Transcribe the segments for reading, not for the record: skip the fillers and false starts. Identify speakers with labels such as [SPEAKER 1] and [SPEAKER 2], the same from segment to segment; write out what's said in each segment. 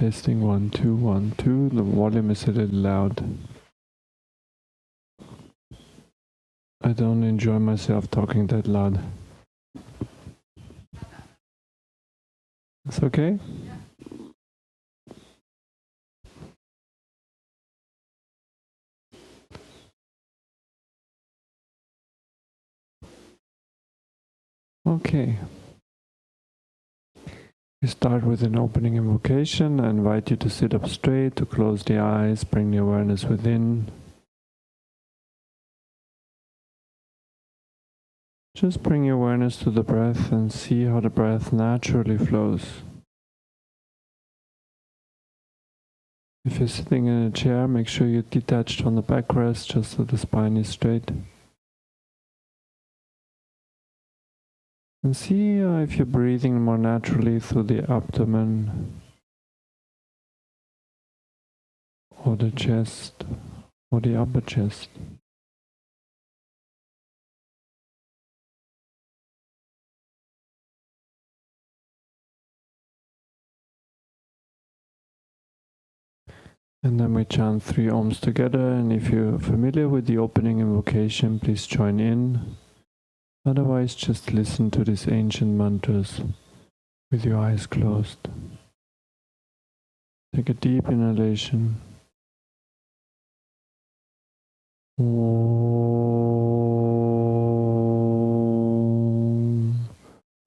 [SPEAKER 1] Testing 1 2 1 2. The volume is a little loud. I don't enjoy myself talking that loud. It's okay? Okay. We start with an opening invocation. I invite you to sit up straight, to close the eyes, bring the awareness within. Just bring your awareness to the breath and see how the breath naturally flows. If you're sitting in a chair, make sure you're detached from the backrest, just so the spine is straight. And see if you're breathing more naturally through the abdomen, or the chest, or the upper chest. And then we chant 3 Ohms together, and if you're familiar with the opening invocation, please join in. Otherwise, just listen to these ancient mantras with your eyes closed. Take a deep inhalation. Om.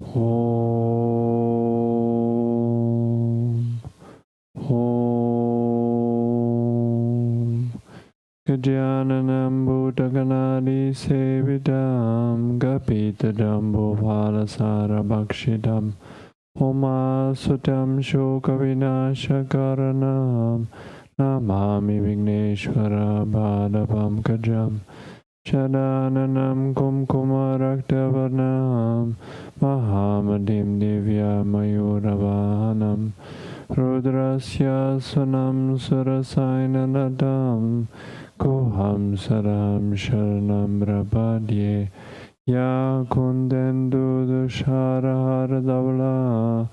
[SPEAKER 1] Om. Om. Gajananam Bhudaganadi Sevidam Gapitadam Bhuvalasara Bhakshidam Oma Sutam Shokavinashakaranam Namami Vigneshwara Bhadabam Kajam Chadananam Kumkumaraktavarnam Mahamadim Divya Mayuravahanam Rudrasya Sunam Surasainanadam Kuham Saram Sharanam Brabadye Ya Kundendu Dusharahara Davla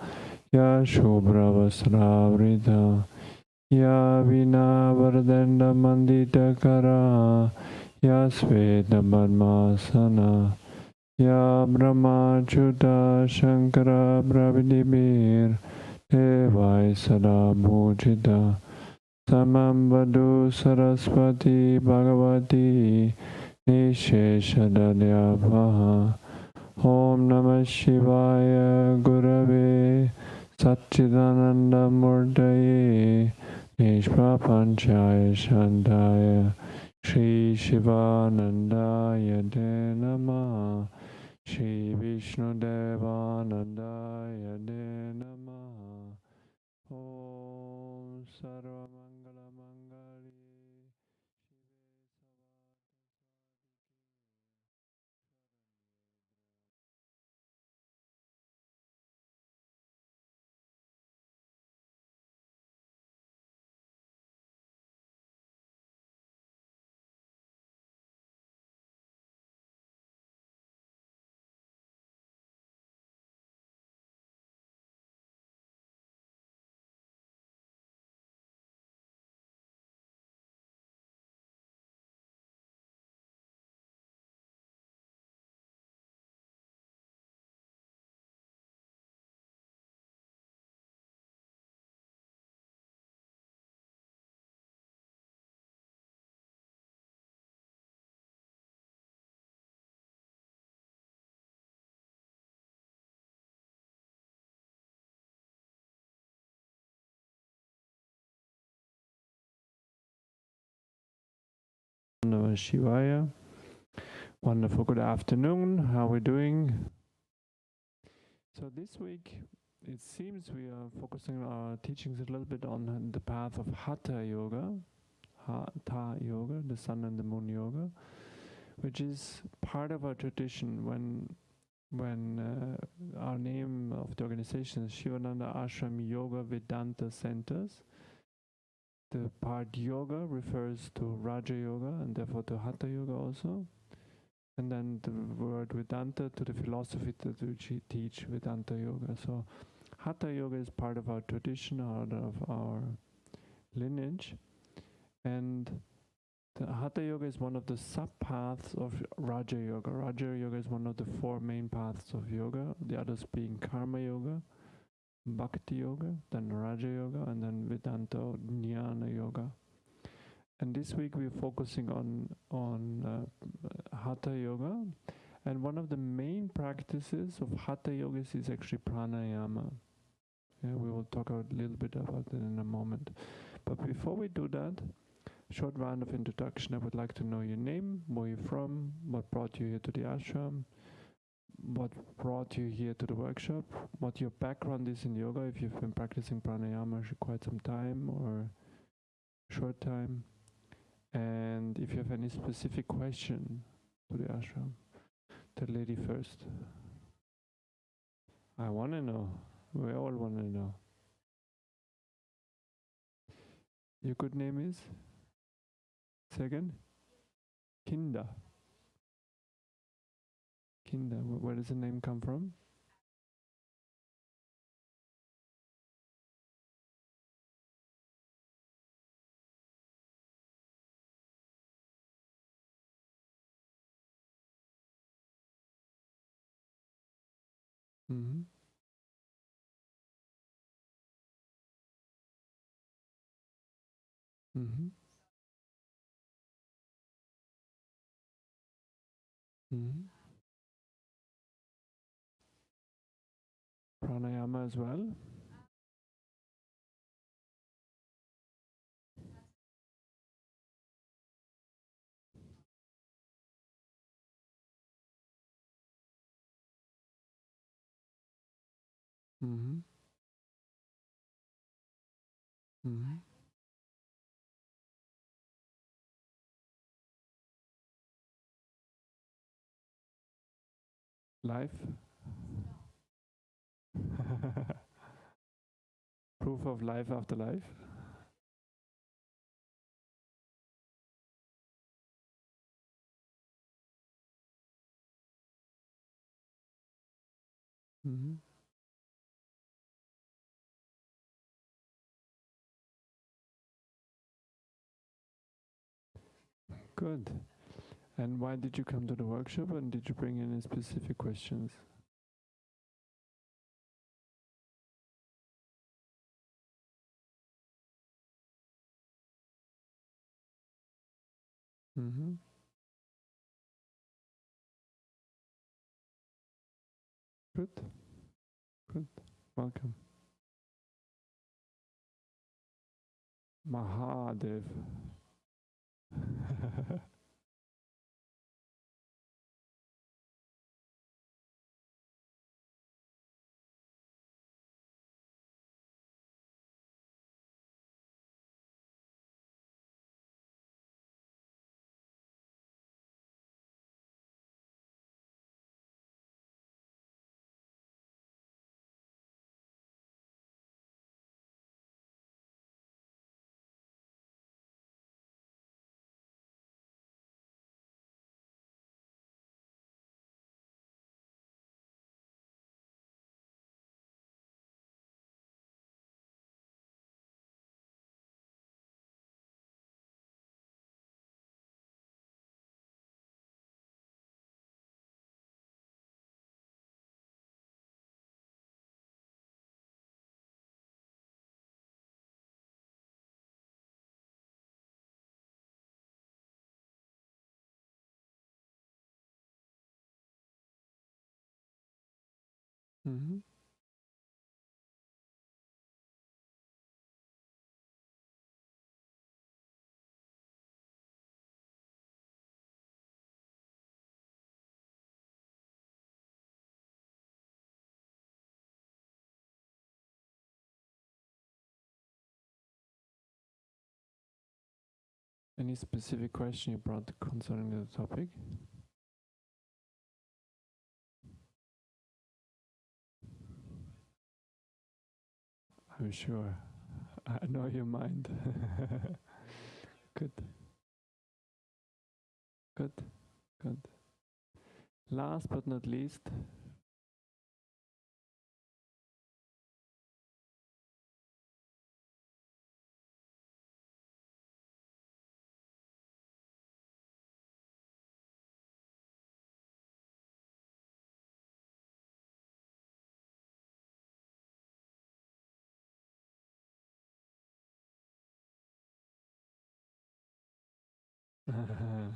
[SPEAKER 1] Ya Shubravasravrita Ya Vina Vardenda Mandita Kara Ya Sveta Padmasana Ya Brahma Chuta Shankara Bravidibir Devai Sada Bhujita Samam Vadu Saraswati Bhagavati Nisheshadadhyavaha Om Namah Shivaya Gurave Satchidananda Murtaye Nishprapanchaya Shandaya Shri Shivanandaya De Namah Shri Vishnu Devanandaya De Namah Om Sarva Mangala Mangali Namah Shivaya. Wonderful, good afternoon. How are we doing? So this week, it seems we are focusing our teachings a little bit on the path of Hatha Yoga, Hatha Yoga, the Sun and the Moon Yoga, which is part of our tradition when our name of the organization is Sivananda Ashram Yoga Vedanta Centers. The part yoga refers to Raja Yoga and therefore to Hatha Yoga also. And then the word Vedanta to the philosophy that we teach Vedanta Yoga. So Hatha Yoga is part of our tradition, out of our lineage, and the Hatha Yoga is one of the sub-paths of Raja Yoga. Raja Yoga is one of the four main paths of yoga, the others being Karma Yoga, Bhakti Yoga, then Raja Yoga, and then Vedanta Jnana Yoga. And this week we're focusing on Hatha Yoga, and one of the main practices of Hatha Yoga is actually Pranayama. Yeah, we will talk a little bit about that in a moment. But before we do that, short round of introduction. I would like to know your name, where you're from, what brought you here to the ashram, what brought you here to the workshop, what your background is in yoga, if you've been practicing pranayama for quite some time or short time, and if you have any specific question to the ashram. The lady first. I want to know. We all want to know. Your good name is? Second? Kinda. Kinda. Where does the name come from? Mm-hmm. Mm-hmm. Mm-hmm. Pranayama as well? Mm-hmm. Mm-hmm. Life? Proof of life after life? Mm-hmm. Good. And why did you come to the workshop, and did you bring any specific questions? Mm-hmm. Good. Good. Welcome. Mahadev. Mm-hmm. Any specific question you brought concerning the topic? I'm sure. I know your mind. Good. Good. Good. Last but not least, Mm-hmm.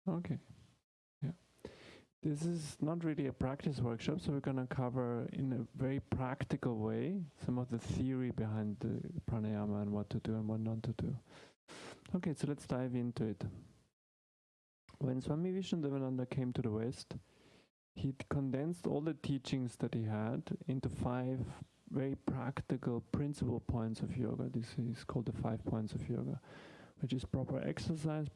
[SPEAKER 1] Okay. Yeah. This is not really a practice workshop, so we're going to cover in a very practical way some of the theory behind the pranayama and what to do and what not to do. Okay, so let's dive into it. When Swami Vishnudevananda came to the West, he condensed all the teachings that he had into 5 very practical principal points of yoga. This is called the 5 points of yoga, which is proper exercise,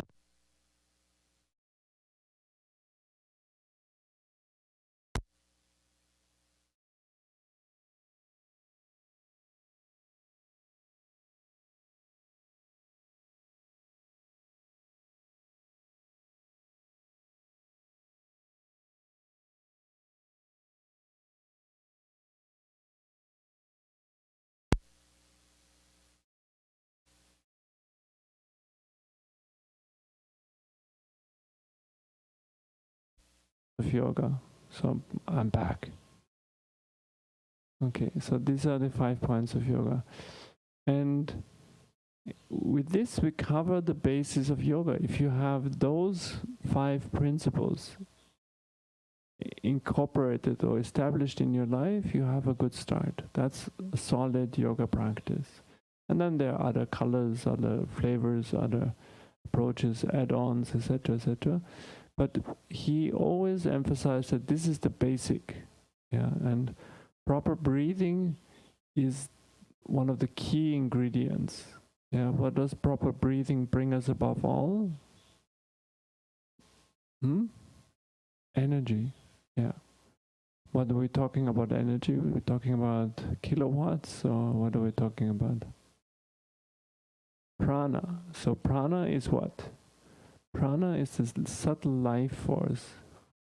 [SPEAKER 1] of yoga. So I'm back. Okay, so these are the 5 points of yoga. And with this, we cover the basis of yoga. If you have those 5 principles incorporated or established in your life, you have a good start. That's a solid yoga practice. And then there are other colors, other flavors, other approaches, add-ons, etc., etc. But he always emphasized that this is the basic. Yeah, and proper breathing is one of the key ingredients. Yeah, what does proper breathing bring us above all? Energy. Yeah. What are we talking about energy? We're talking about kilowatts, or what are we talking about? Prana. So prana is what? Prana is this subtle life force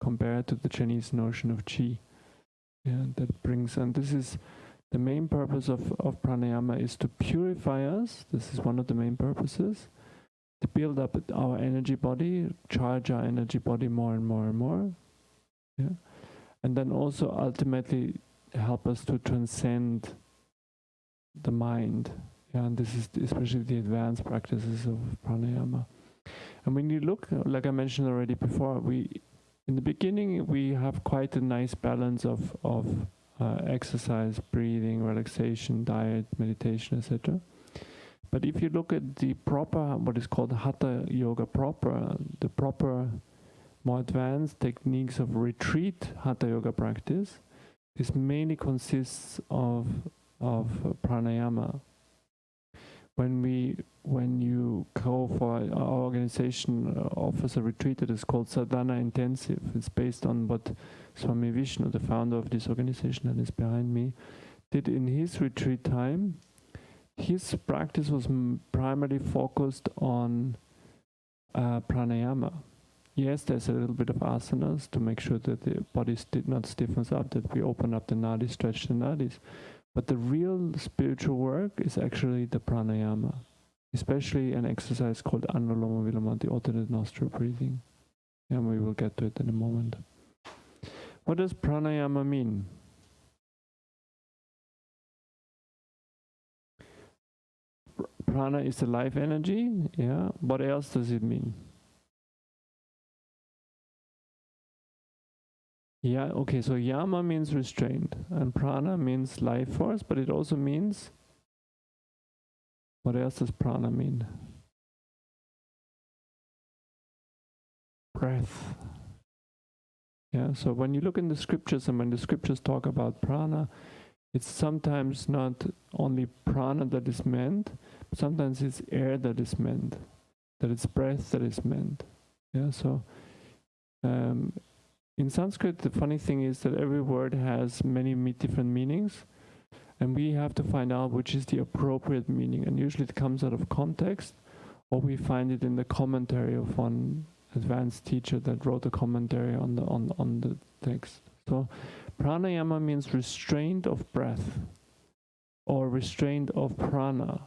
[SPEAKER 1] compared to the Chinese notion of qi. Yeah, that brings, and this is the main purpose of pranayama, is to purify us. This is one of the main purposes. To build up our energy body, charge our energy body more and more and more. Yeah. And then also ultimately help us to transcend the mind. Yeah, and this is especially the advanced practices of pranayama. And when you look, like I mentioned already before, in the beginning we have quite a nice balance of exercise, breathing, relaxation, diet, meditation, etc. But if you look at the proper, what is called hatha yoga proper, the proper, more advanced techniques of retreat hatha yoga practice, this mainly consists of pranayama. When you go for our organization offers a retreat that is called Sadhana Intensive. It's based on what Swami Vishnu, the founder of this organization that is behind me, did in his retreat time. His practice was primarily focused on pranayama. Yes, there's a little bit of asanas to make sure that the body did not stiffens up, that we open up the nadis, stretch the nadis. But the real spiritual work is actually the pranayama, especially an exercise called Anuloma Viloma, the alternate nostril breathing. And we will get to it in a moment. What does pranayama mean? Prana is the life energy, yeah. What else does it mean? Yeah, okay, so yama means restraint, and prana means life force, but it also means, what else does prana mean? Breath. Yeah, so when you look in the scriptures and when the scriptures talk about prana, it's sometimes not only prana that is meant, but sometimes it's air that is meant, that it's breath that is meant. Yeah, so in Sanskrit, the funny thing is that every word has many different meanings, And we have to find out which is the appropriate meaning. And usually it comes out of context, or we find it in the commentary of one advanced teacher that wrote a commentary on the text. So pranayama means restraint of breath or restraint of prana.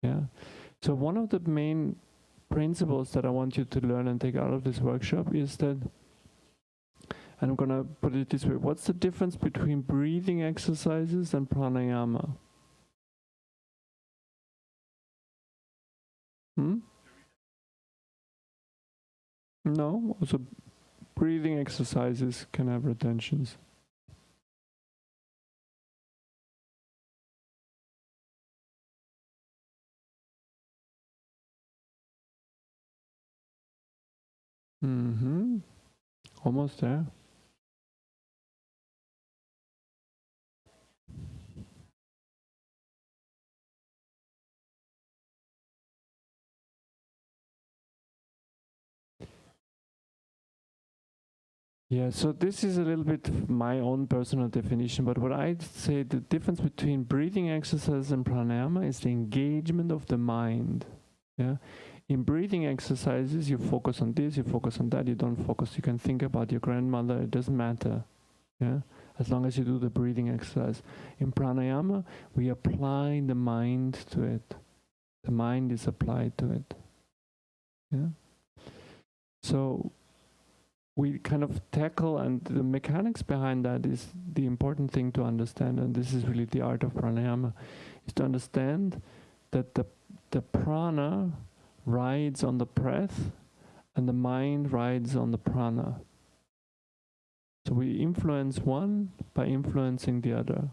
[SPEAKER 1] Yeah. So one of the main principles that I want you to learn and take out of this workshop is that, and I'm gonna put it this way, what's the difference between breathing exercises and pranayama? No, also breathing exercises can have retentions. Almost there. Yeah, so this is a little bit my own personal definition, but what I'd say the difference between breathing exercise and pranayama is the engagement of the mind. Yeah. In breathing exercises, you focus on this, you focus on that, you don't focus, you can think about your grandmother, it doesn't matter. Yeah, as long as you do the breathing exercise. In pranayama, we apply the mind to it. The mind is applied to it. Yeah. So we kind of tackle, and the mechanics behind that is the important thing to understand, and this is really the art of pranayama, is to understand that the prana rides on the breath and the mind rides on the prana. So we influence one by influencing the other.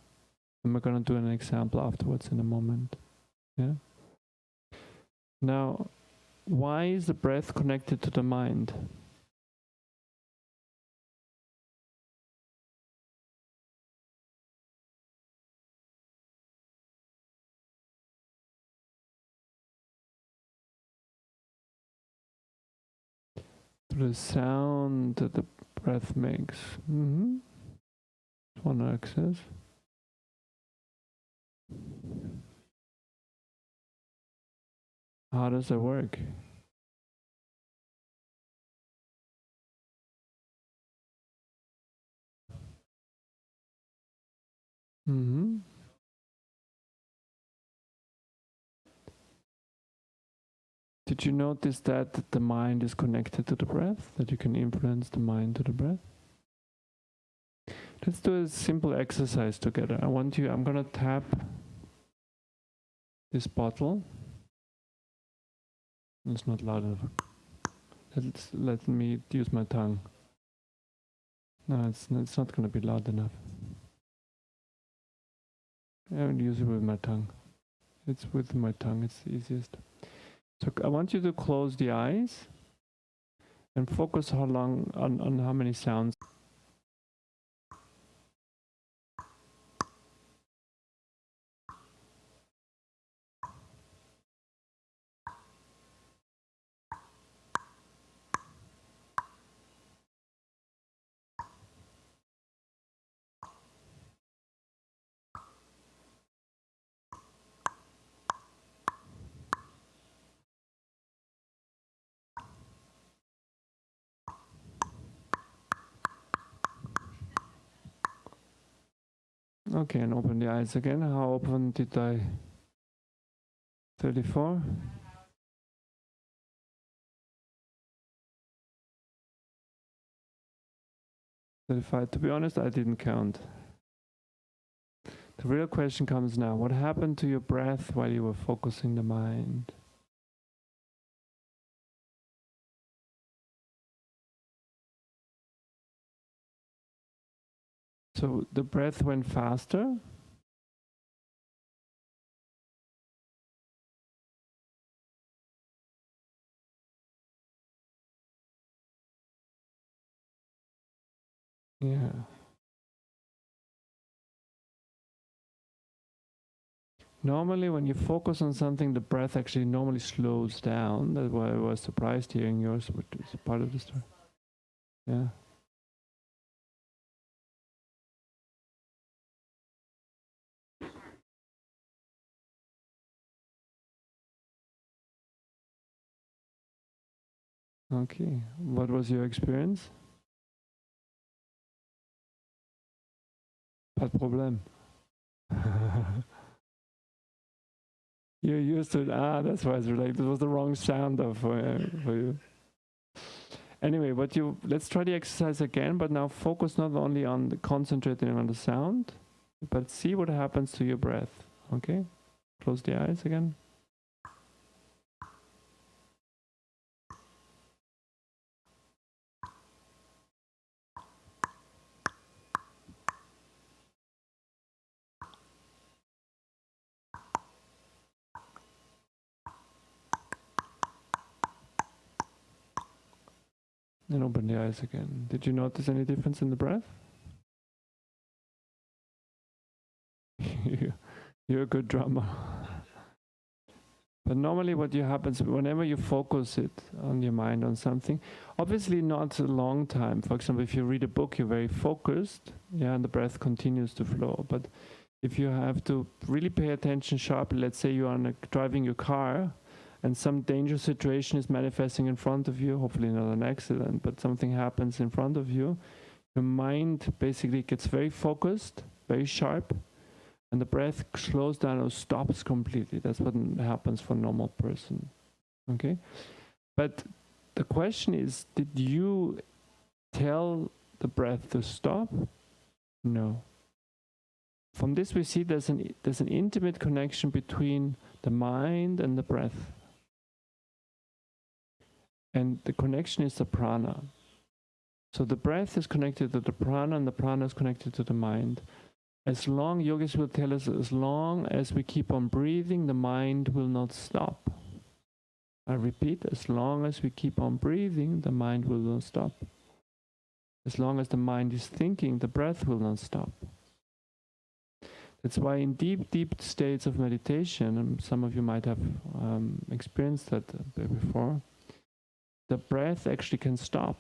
[SPEAKER 1] And we're going to do an example afterwards in a moment. Yeah. Now, why is the breath connected to the mind? To the sound that the breath makes. One axis. How does that work? Did you notice that the mind is connected to the breath? That you can influence the mind to the breath? Let's do a simple exercise together. I'm gonna tap this bottle. It's not loud enough. Let me use my tongue. No, it's not gonna be loud enough. I will use it with my tongue. It's with my tongue, it's the easiest. So I want you to close the eyes and focus on how many sounds. Okay, and open the eyes again. How open did I? 34? 35. To be honest, I didn't count. The real question comes now. What happened to your breath while you were focusing the mind? So the breath went faster? Yeah. Normally, when you focus on something, the breath actually normally slows down. That's why I was surprised hearing yours, which is part of the story. Yeah. Okay. What was your experience? Pas de problème. You're used to it. That's why it's like this was the wrong sound for you. Anyway, let's try the exercise again, but now focus not only on concentrating on the sound, but see what happens to your breath. Okay? Close the eyes again. And open the eyes again. Did you notice any difference in the breath? You're a good drummer. But normally what happens whenever you focus it on your mind on something, obviously not a long time. For example, if you read a book, you're very focused, and the breath continues to flow. But if you have to really pay attention sharply, let's say you are driving your car and some dangerous situation is manifesting in front of you, hopefully not an accident, but something happens in front of you, your mind basically gets very focused, very sharp, and the breath slows down or stops completely. That's what happens for a normal person. Okay? But the question is, did you tell the breath to stop? No. From this we see there's an intimate connection between the mind and the breath. And the connection is the prana. So the breath is connected to the prana and the prana is connected to the mind. As long, yogis will tell us, as long as we keep on breathing, the mind will not stop. I repeat, as long as we keep on breathing, the mind will not stop. As long as the mind is thinking, the breath will not stop. That's why in deep, deep states of meditation, and some of you might have experienced that before, the breath actually can stop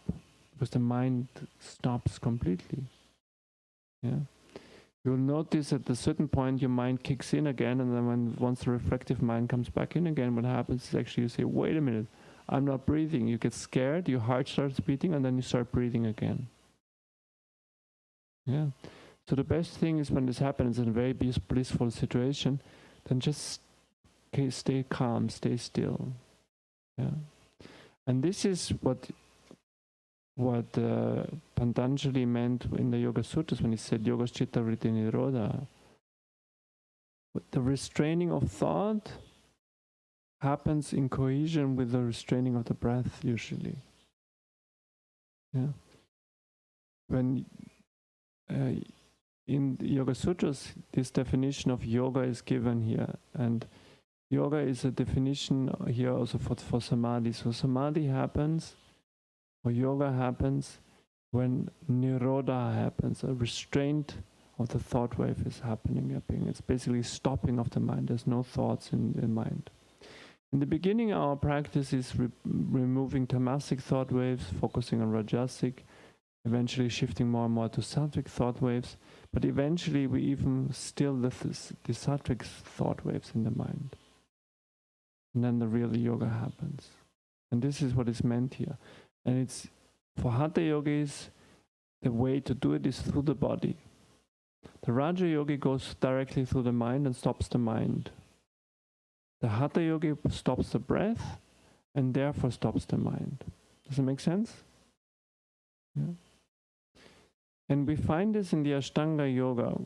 [SPEAKER 1] because the mind stops completely. Yeah. You'll notice at a certain point your mind kicks in again, and then once the reflective mind comes back in again, what happens is actually you say, wait a minute, I'm not breathing. You get scared, your heart starts beating, and then you start breathing again. Yeah. So the best thing is when this happens in a very blissful situation, then just stay calm, stay still. Yeah. And this is what Patanjali meant in the Yoga Sutras when he said Yoga Chitta Vritti Nirodha. The restraining of thought happens in cohesion with the restraining of the breath usually. Yeah. When in the Yoga Sutras, this definition of yoga is given here, and yoga is a definition here also for samadhi. So samadhi happens, or yoga happens, when nirodha happens, a restraint of the thought wave is happening. It's basically stopping of the mind. There's no thoughts in the mind. In the beginning, our practice is removing tamasic thought waves, focusing on rajasic, eventually shifting more and more to sattvic thought waves, but eventually we even still the sattvic thought waves in the mind. And then the real yoga happens. And this is what is meant here. And it's, for Hatha yogis, the way to do it is through the body. The Raja yogi goes directly through the mind and stops the mind. The Hatha yogi stops the breath and therefore stops the mind. Does it make sense? Yeah. And we find this in the Ashtanga Yoga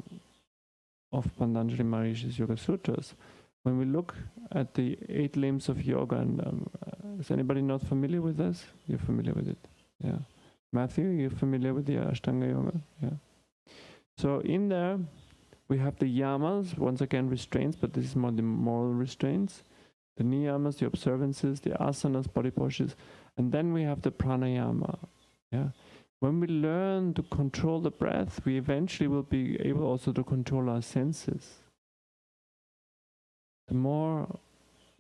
[SPEAKER 1] of Patanjali Maharishi's Yoga Sutras. When we look at the 8 limbs of yoga, and is anybody not familiar with this? You're familiar with it, yeah. Matthew, you're familiar with the Ashtanga Yoga, yeah. So in there, we have the yamas, once again restraints, but this is more the moral restraints. The niyamas, the observances, the asanas, body postures, and then we have the pranayama, yeah. When we learn to control the breath, we eventually will be able also to control our senses. The more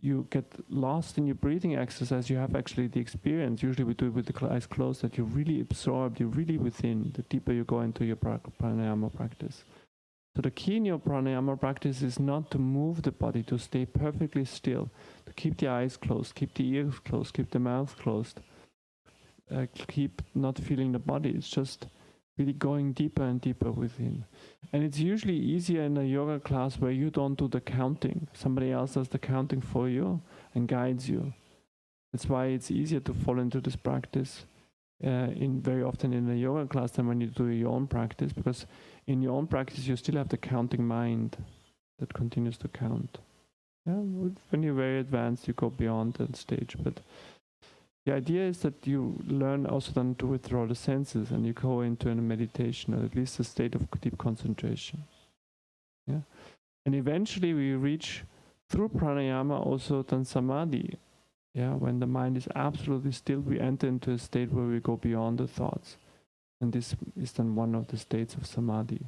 [SPEAKER 1] you get lost in your breathing exercise, you have actually the experience, usually we do it with the eyes closed, that you're really absorbed, you're really within, the deeper you go into your pranayama practice. So the key in your pranayama practice is not to move the body, to stay perfectly still, to keep the eyes closed, keep the ears closed, keep the mouth closed, keep not feeling the body. It's just really going deeper and deeper within. And it's usually easier in a yoga class where you don't do the counting. Somebody else does the counting for you and guides you. That's why it's easier to fall into this practice in very often in a yoga class than when you do your own practice, because in your own practice you still have the counting mind that continues to count. Yeah, when you're very advanced, you go beyond that stage. But the idea is that you learn also then to withdraw the senses and you go into a meditation, or at least a state of deep concentration. Yeah, and eventually we reach through pranayama also then samadhi. Yeah, when the mind is absolutely still, we enter into a state where we go beyond the thoughts, and this is then one of the states of samadhi.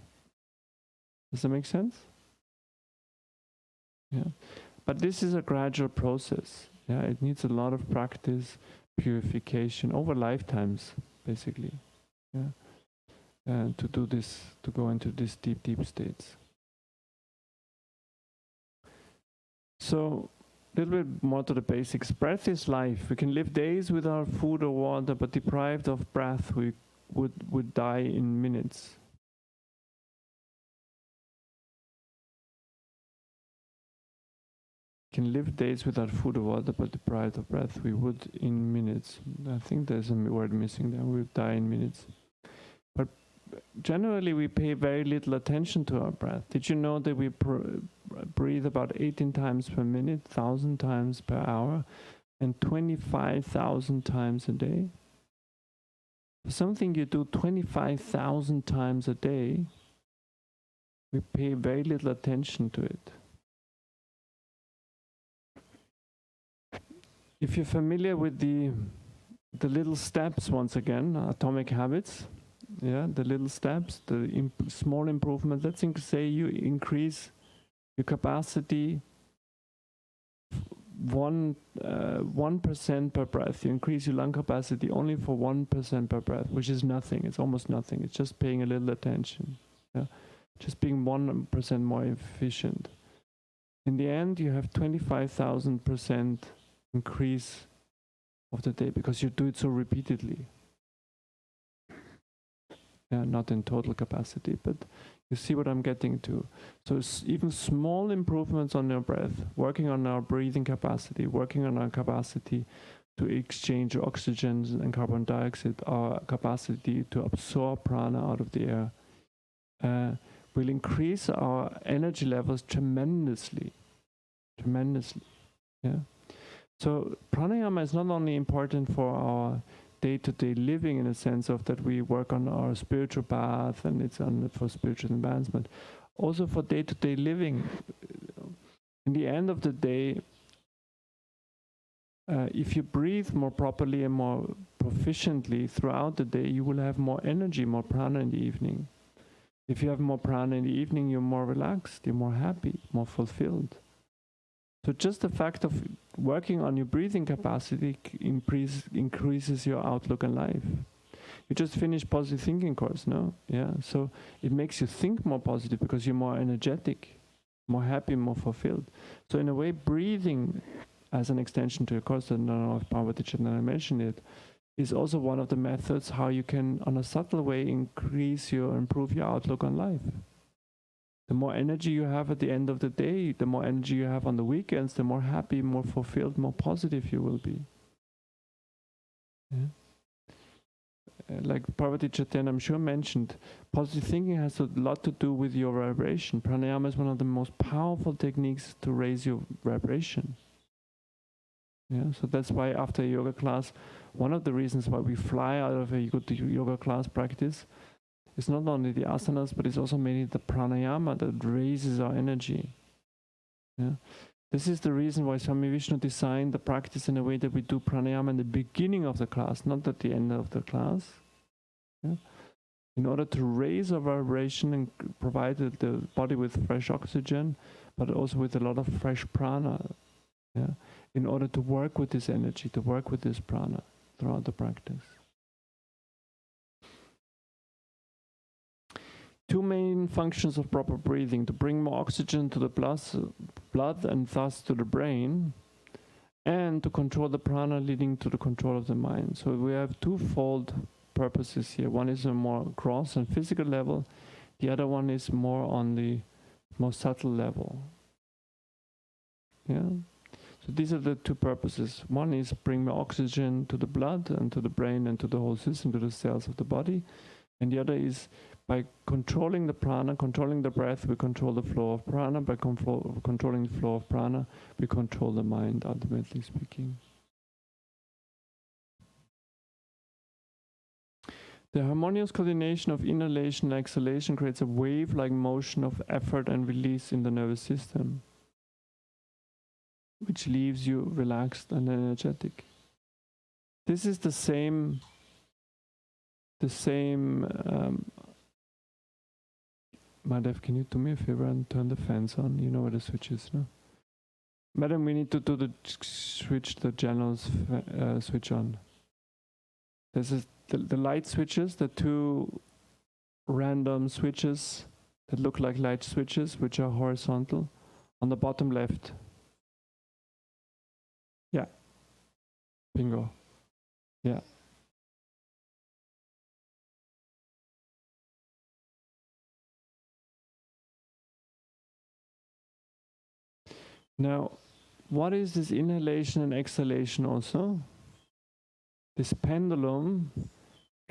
[SPEAKER 1] Does that make sense? Yeah, but this is a gradual process. Yeah, it needs a lot of practice, purification over lifetimes, basically. Yeah, and to do this, to go into these deep, deep states. So, a little bit more to the basics. Breath is life. We can live days without food or water, but deprived of breath, we would die in minutes. Can live days without food or water, but deprived of breath, we would in minutes. I think there's a word missing there. We would die in minutes. But generally, we pay very little attention to our breath. Did you know that we breathe about 18 times per minute, 1,000 times per hour, and 25,000 times a day? Something you do 25,000 times a day, we pay very little attention to it. If you're familiar with the little steps, once again, atomic habits, yeah, the little steps, the small improvement. Let's say you increase your capacity 1% per breath. You increase your lung capacity only for 1% per breath, which is nothing. It's almost nothing. It's just paying a little attention. Yeah? Just being 1% more efficient. In the end, you have 25,000% increase of the day because you do it so repeatedly. Yeah, not in total capacity, but you see what I'm getting to. So even small improvements on your breath, working on our breathing capacity, working on our capacity to exchange oxygen and carbon dioxide, our capacity to absorb prana out of the air, will increase our energy levels tremendously. Yeah. So pranayama is not only important for our day-to-day living, in a sense of that we work on our spiritual path and it's for spiritual advancement, also for day-to-day living. In the end of the day, if you breathe more properly and more proficiently throughout the day, you will have more energy, more prana in the evening. If you have more prana in the evening, you're more relaxed, you're more happy, more fulfilled. So just the fact of working on your breathing capacity increases your outlook on life. You just finished positive thinking course, no? Yeah. So it makes you think more positive because you're more energetic, more happy, more fulfilled. So in a way, breathing as an extension to your course, I don't know if Pranava Chaitanya mentioned it, is also one of the methods how you can, on a subtle way, improve your outlook on life. The more energy you have at the end of the day, the more energy you have on the weekends, the more happy, more fulfilled, more positive you will be. Yeah? Like Pranava Chaitanya, I'm sure, mentioned, positive thinking has a lot to do with your vibration. Pranayama is one of the most powerful techniques to raise your vibration. Yeah, so that's why after a yoga class, one of the reasons why we fly out of a good yoga class practice is not only the asanas, but it's also mainly the pranayama that raises our energy. Yeah. This is the reason why Swami Vishnu designed the practice in a way that we do pranayama in the beginning of the class, not at the end of the class. Yeah. In order to raise our vibration and provide the body with fresh oxygen, but also with a lot of fresh prana. Yeah. In order to work with this energy, to work with this prana throughout the practice. Two main functions of proper breathing: to bring more oxygen to the blood and thus to the brain, and to control the prana, leading to the control of the mind. So we have twofold purposes here. One is a more gross and physical level. The other one is more on the more subtle level. Yeah. So these are the two purposes. One is bring more oxygen to the blood and to the brain and to the whole system, to the cells of the body. And the other is by controlling the prana, controlling the breath, we control the flow of prana. By controlling the flow of prana, we control the mind, ultimately speaking. The harmonious coordination of inhalation and exhalation creates a wave-like motion of effort and release in the nervous system, which leaves you relaxed and energetic. This is the same. Madhav, can you do me a favor and turn the fans on? You know where the switch is, no? Madam, we need to do the switch the channels switch on. This is the light switches, the two random switches that look like light switches, which are horizontal, on the bottom left. Yeah. Bingo. Yeah. Now, what is this inhalation and exhalation also? This pendulum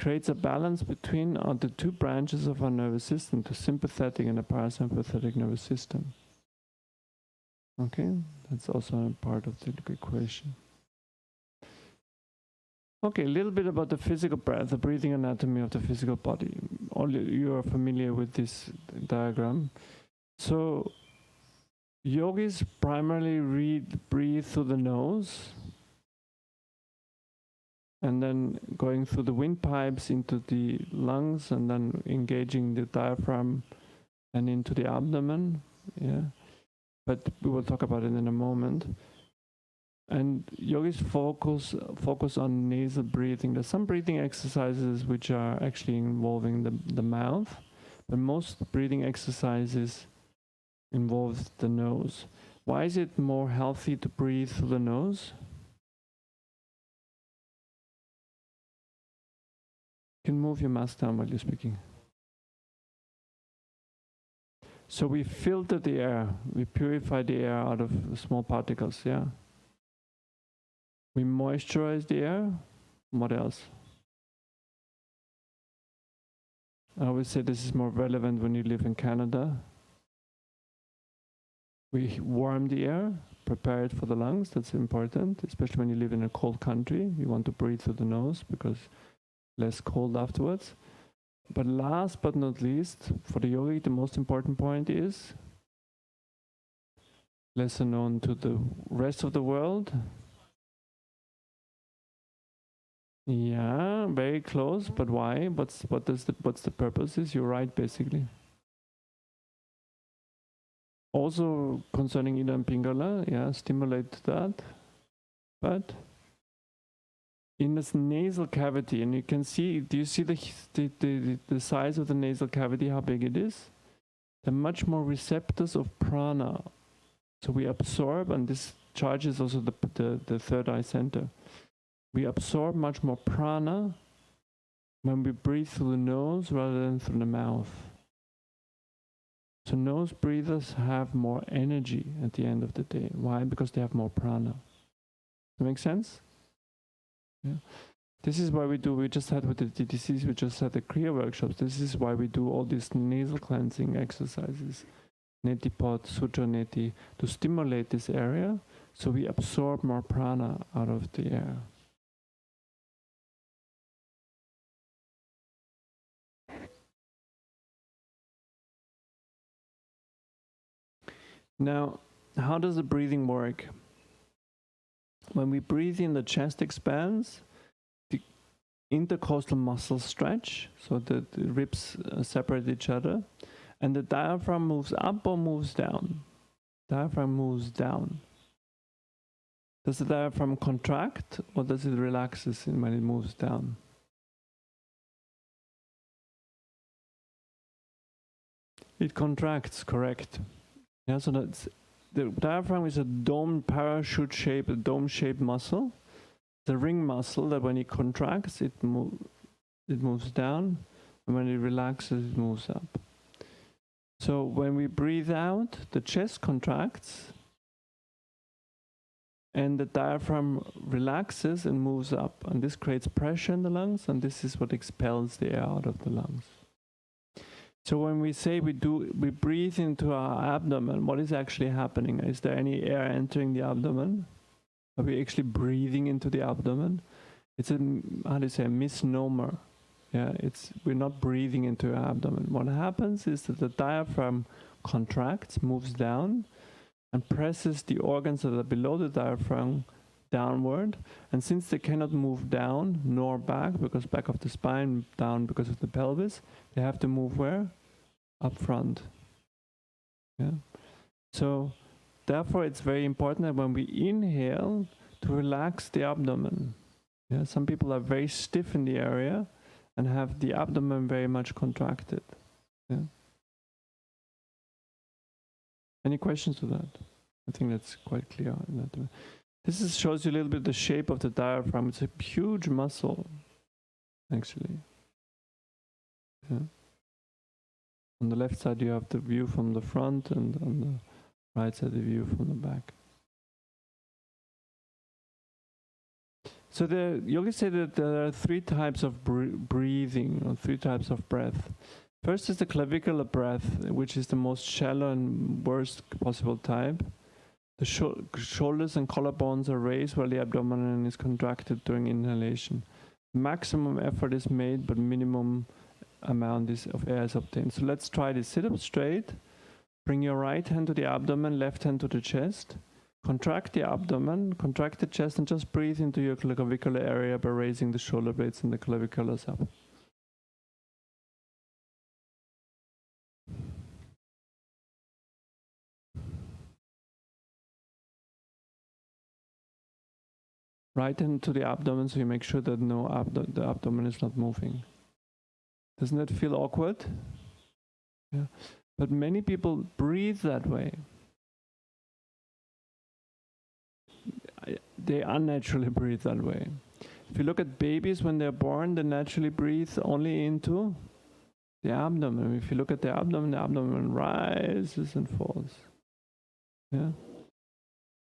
[SPEAKER 1] creates a balance between the two branches of our nervous system, the sympathetic and the parasympathetic nervous system. Okay, that's also a part of the equation. Okay, a little bit about the physical breath, the breathing anatomy of the physical body. All you are familiar with this diagram. So, yogis primarily breathe through the nose, and then going through the windpipes into the lungs, and then engaging the diaphragm and into the abdomen. Yeah, but we will talk about it in a moment. And yogis focus on nasal breathing. There's some breathing exercises which are actually involving the mouth, but most breathing exercises involve the nose. Why is it more healthy to breathe through the nose? You can move your mask down while you're speaking. So we filter the air, we purify the air out of small particles, yeah? We moisturize the air. What else? I always say this is more relevant when you live in Canada. We warm the air, prepare it for the lungs. That's important, especially when you live in a cold country. You want to breathe through the nose because less cold afterwards. But last but not least, for the yogi, the most important point is, lesser known to the rest of the world. Yeah, very close, but why? What's the purpose is? You're right, basically. Also concerning Ida and Pingala, yeah, stimulate that. But in this nasal cavity, and you can see, do you see the size of the nasal cavity, how big it is? There are much more receptors of prana. So we absorb, and this charges also the third eye center. We absorb much more prana when we breathe through the nose rather than through the mouth. So nose breathers have more energy at the end of the day. Why? Because they have more prana. Does that make sense? Yeah. This is why we just had with the DTCs, we just had the Kriya workshops. This is why we do all these nasal cleansing exercises. Neti pot, Sutra Neti, to stimulate this area so we absorb more prana out of the air. Now, how does the breathing work? When we breathe in, the chest expands, the intercostal muscles stretch, so the ribs separate each other, and the diaphragm moves up or moves down? Diaphragm moves down. Does the diaphragm contract or does it relaxes when it moves down? It contracts, correct. Yeah, so the diaphragm is a dome parachute shape, a dome shaped muscle. The ring muscle that when it contracts, it moves down, and when it relaxes, it moves up. So when we breathe out, the chest contracts, and the diaphragm relaxes and moves up, and this creates pressure in the lungs, and this is what expels the air out of the lungs. So when we say we breathe into our abdomen, what is actually happening? Is there any air entering the abdomen? Are we actually breathing into the abdomen? It's a, how do you say, a misnomer. Yeah, we're not breathing into our abdomen. What happens is that the diaphragm contracts, moves down, and presses the organs that are below the diaphragm downward. And since they cannot move down nor back, because back of the spine, down because of the pelvis, they have to move where? Up front. Yeah. So therefore, it's very important that when we inhale, to relax the abdomen. Yeah, some people are very stiff in the area and have the abdomen very much contracted. Yeah. Any questions to that? I think that's quite clear. This shows you a little bit the shape of the diaphragm. It's a huge muscle, actually. Yeah. On the left side, you have the view from the front, and on the right side, the view from the back. So the yogis say that there are three types of breathing, or three types of breath. First is the clavicular breath, which is the most shallow and worst possible type. The shoulders and collarbones are raised while the abdomen is contracted during inhalation. Maximum effort is made, but minimum amount of air is obtained. So let's try this. Sit up straight. Bring your right hand to the abdomen, left hand to the chest. Contract the abdomen, contract the chest, and just breathe into your clavicular area by raising the shoulder blades and the claviculars up. Right hand to the abdomen, so you make sure that the abdomen is not moving. Doesn't that feel awkward? Yeah. But many people breathe that way. They unnaturally breathe that way. If you look at babies when they're born, they naturally breathe only into the abdomen. If you look at the abdomen rises and falls. Yeah.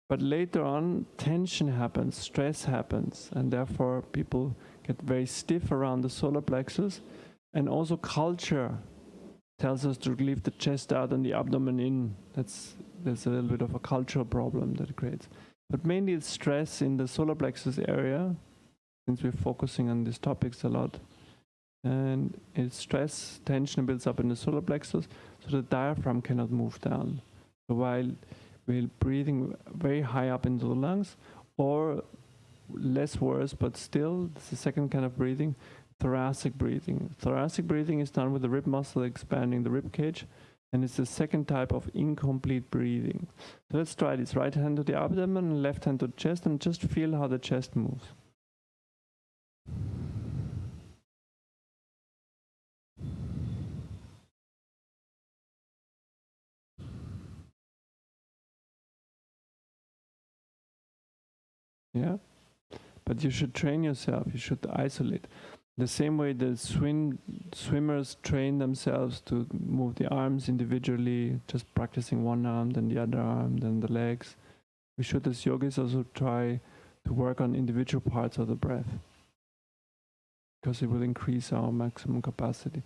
[SPEAKER 1] But later on, tension happens, stress happens, and therefore people get very stiff around the solar plexus. And also culture tells us to leave the chest out and the abdomen in. There's a little bit of a cultural problem that it creates. But mainly it's stress in the solar plexus area, since we're focusing on these topics a lot. And it's stress, tension builds up in the solar plexus, so the diaphragm cannot move down. So while we're breathing very high up into the lungs, or less worse, but still, it's the second kind of breathing, thoracic breathing. Thoracic breathing is done with the rib muscle expanding the rib cage, and it's the second type of incomplete breathing. So let's try this. Right hand to the abdomen, left hand to the chest, and just feel how the chest moves. Yeah, but you should train yourself. You should isolate. The same way the swimmers train themselves to move the arms individually, just practicing one arm, then the other arm, then the legs. We should, as yogis, also try to work on individual parts of the breath, because it will increase our maximum capacity.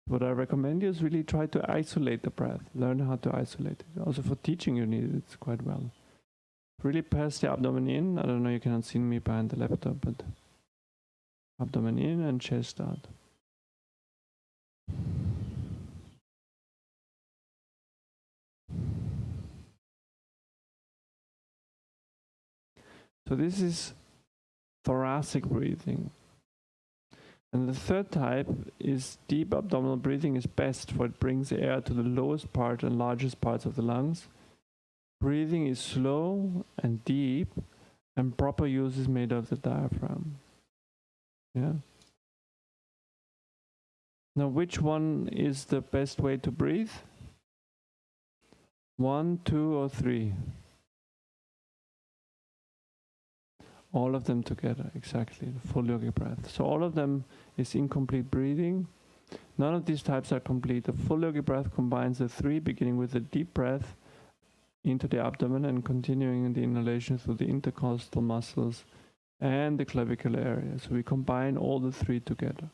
[SPEAKER 1] What I recommend you is really try to isolate the breath. Learn how to isolate it. Also for teaching you need it quite well. Really press the abdomen in. I don't know, you cannot see me behind the laptop, but abdomen in and chest out. So this is thoracic breathing. And the third type is deep abdominal breathing is best, for it brings air to the lowest part and largest parts of the lungs. Breathing is slow and deep, and proper use is made of the diaphragm. Yeah. Now, which one is the best way to breathe? 1, 2, or 3? All of them together, exactly, the full yogic breath. So all of them is incomplete breathing. None of these types are complete. The full yogic breath combines the 3, beginning with a deep breath into the abdomen and continuing in the inhalation through the intercostal muscles and the clavicular area. So we combine all the 3 together.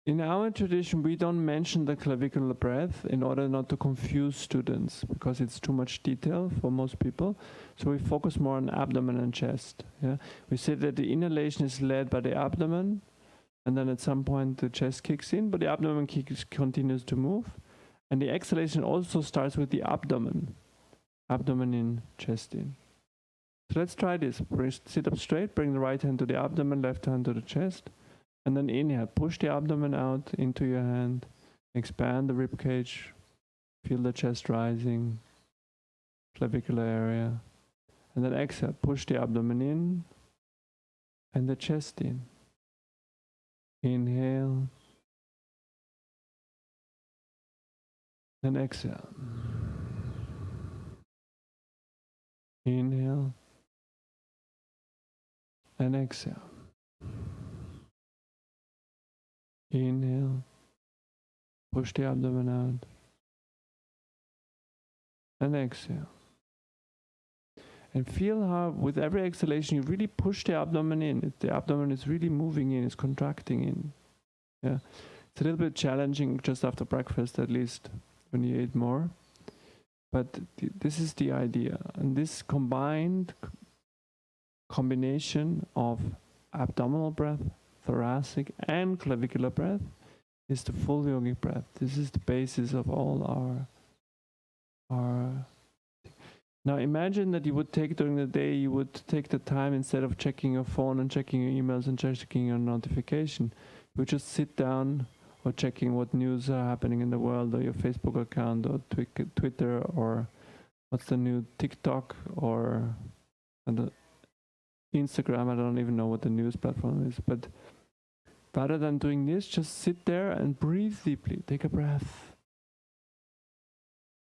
[SPEAKER 1] In our tradition, we don't mention the clavicular breath in order not to confuse students, because it's too much detail for most people. So we focus more on abdomen and chest. Yeah? We say that the inhalation is led by the abdomen, and then at some point the chest kicks in, but the abdomen continues to move. And the exhalation also starts with the abdomen. Abdomen in, chest in. So let's try this. Sit up straight, bring the right hand to the abdomen, left hand to the chest. And then inhale, push the abdomen out into your hand, expand the rib cage, feel the chest rising, clavicular area. And then exhale, push the abdomen in and the chest in. Inhale and exhale. Inhale and exhale. Inhale, push the abdomen out and exhale. And feel how with every exhalation you really push the abdomen in. The abdomen is really moving in, it's contracting in. Yeah, it's a little bit challenging just after breakfast, at least when you eat more. But this is the idea. And this combination of abdominal breath, thoracic and clavicular breath is the full yogic breath. This is the basis of all our. Now imagine that you would take during the day, you would take the time, instead of checking your phone and checking your emails and checking your notification, you would just sit down or checking what news are happening in the world, or your Facebook account, or Twitter, or what's the new TikTok, or Instagram. I don't even know what the news platform is, but rather than doing this, just sit there and breathe deeply. Take a breath.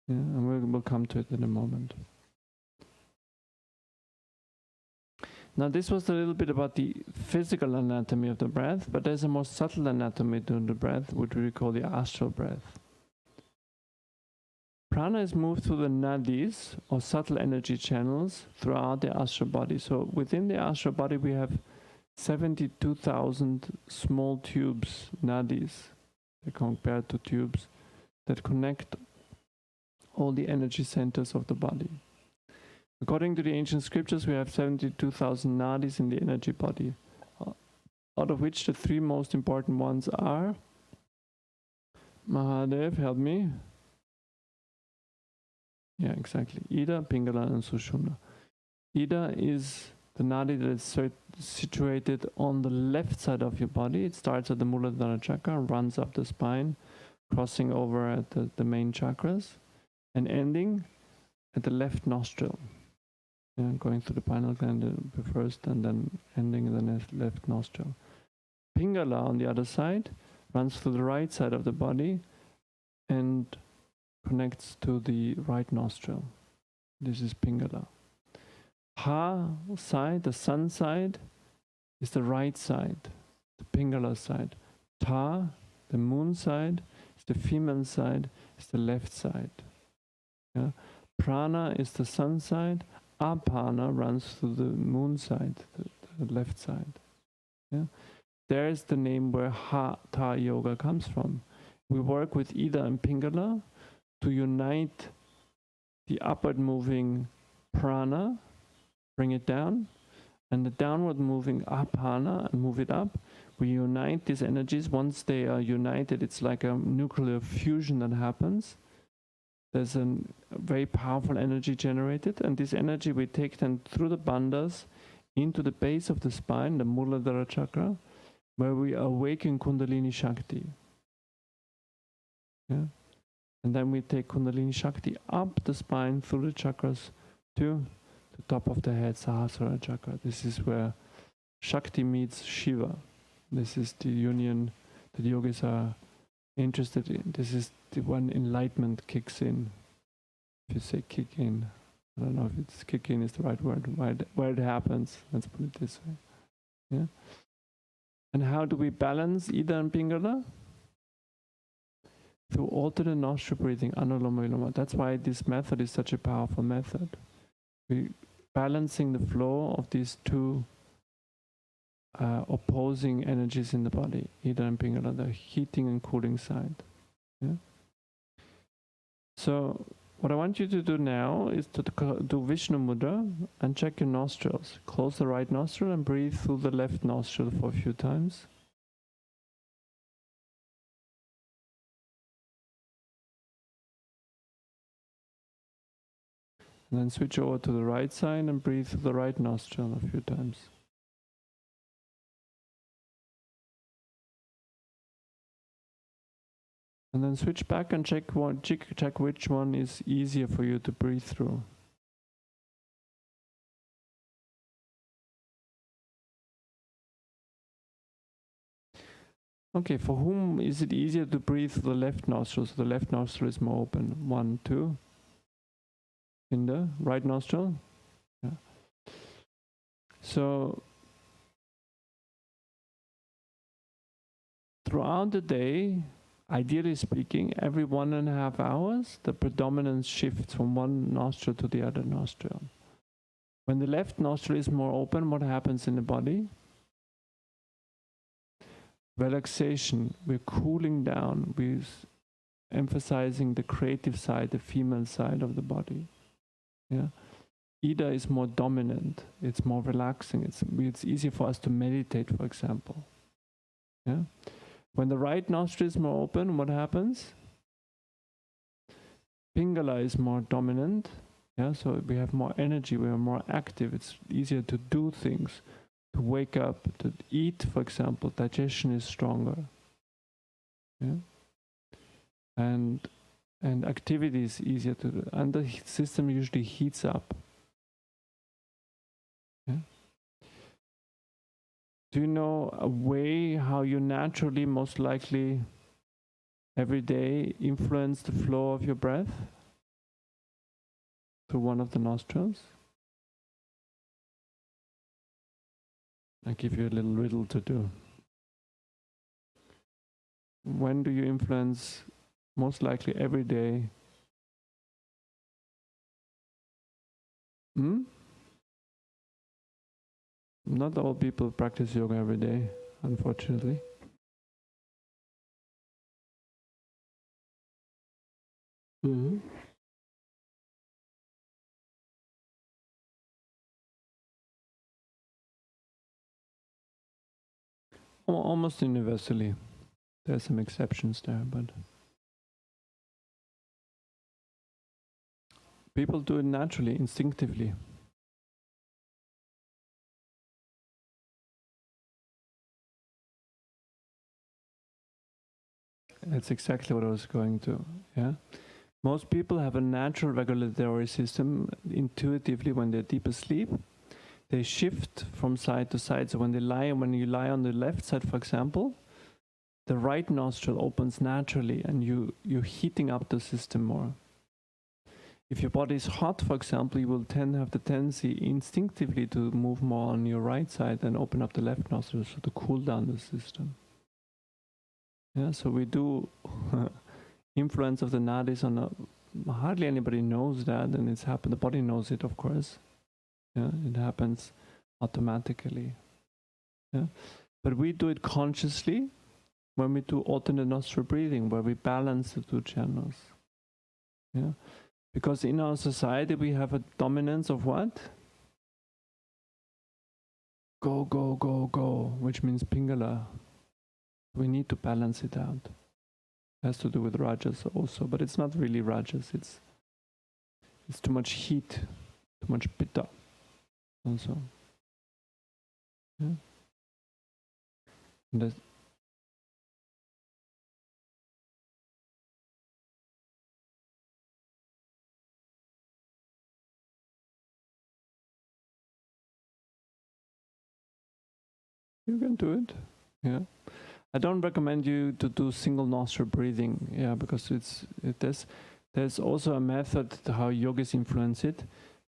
[SPEAKER 1] Yeah, and we'll come to it in a moment. Now this was a little bit about the physical anatomy of the breath, but there's a more subtle anatomy to the breath, which we call the astral breath. Prana is moved through the nadis, or subtle energy channels, throughout the astral body. So within the astral body we have 72,000 small tubes, nadis, compared to tubes, that connect all the energy centers of the body. According to the ancient scriptures, we have 72,000 nadis in the energy body, out of which the 3 most important ones are Mahadev, help me. Yeah, exactly. Ida, Pingala, and Sushumna. Ida is the nadi that is situated on the left side of your body. It starts at the Muladhara chakra, runs up the spine, crossing over at the main chakras, and ending at the left nostril. Yeah, going through the pineal gland first and then ending in the left nostril. Pingala, on the other side, runs through the right side of the body and connects to the right nostril. This is Pingala. Ha side, the sun side, is the right side, the Pingala side. Ta, the moon side, is the female side, is the left side. Yeah? Prana is the sun side. Apana runs through the moon side, the left side. Yeah? There is the name where Hatha Yoga comes from. We work with Ida and Pingala to unite the upward moving prana, bring it down, and the downward moving apana, and move it up. We unite these energies. Once they are united, it's like a nuclear fusion that happens. There's a very powerful energy generated, and this energy we take then through the bandhas into the base of the spine, the Muladhara chakra, where we awaken Kundalini Shakti. Yeah? And then we take Kundalini Shakti up the spine through the chakras to the top of the head, Sahasrara chakra. This is where Shakti meets Shiva. This is the union that yogis are interested in. This is the when enlightenment kicks in. If you say kick in, I don't know if it's kick in is the right word. Where it happens, let's put it this way. Yeah. And how do we balance Ida and Pingala? Through alternate nostril breathing, Anuloma Viloma. That's why this method is such a powerful method. We balancing the flow of these two opposing energies in the body, Ida and Pingala, the heating and cooling side. Yeah? So what I want you to do now is to do Vishnu Mudra and check your nostrils. Close the right nostril and breathe through the left nostril for a few times. And then switch over to the right side and breathe through the right nostril a few times. And then switch back and check which one is easier for you to breathe through. Okay, for whom is it easier to breathe through the left nostril? So the left nostril is more open. 1, 2. In the right nostril? Yeah. So throughout the day, ideally speaking, every 1.5 hours, the predominance shifts from one nostril to the other nostril. When the left nostril is more open, what happens in the body? Relaxation. We're cooling down. We're emphasizing the creative side, the female side of the body. Yeah. Ida is more dominant. It's more relaxing. It's easier for us to meditate, for example. Yeah. When the right nostril is more open, what happens? Pingala is more dominant. Yeah, so we have more energy, we are more active. It's easier to do things, to wake up, to eat, for example. Digestion is stronger. Yeah, and activity is easier to do, and the system usually heats up. Yeah. Do you know a way how you naturally, most likely, every day influence the flow of your breath? Through one of the nostrils? I give you a little riddle to do. When do you influence, most likely every day? Not all people practice yoga every day, unfortunately. Almost universally. There are some exceptions there, but people do it naturally, instinctively. That's exactly what I was going to. Yeah, most people have a natural regulatory system intuitively when they're deep asleep. They shift from side to side. So when you lie on the left side, for example, the right nostril opens naturally, and you're heating up the system more. If your body is hot, for example, you will have the tendency instinctively to move more on your right side and open up the left nostril, so to cool down the system. Yeah, so we do influence of the nadis on hardly anybody knows that, and it's happened. The body knows it, of course. Yeah, it happens automatically. Yeah, but we do it consciously when we do alternate nostril breathing, where we balance the two channels. Yeah, because in our society we have a dominance of what? Go, go, go, go, which means Pingala. We need to balance it out. It has to do with Rajas also, but it's not really Rajas. It's too much heat, too much pitta also. Yeah. And You can do it. Yeah. I don't recommend you to do single nostril breathing. Yeah, because there's also a method how yogis influence it,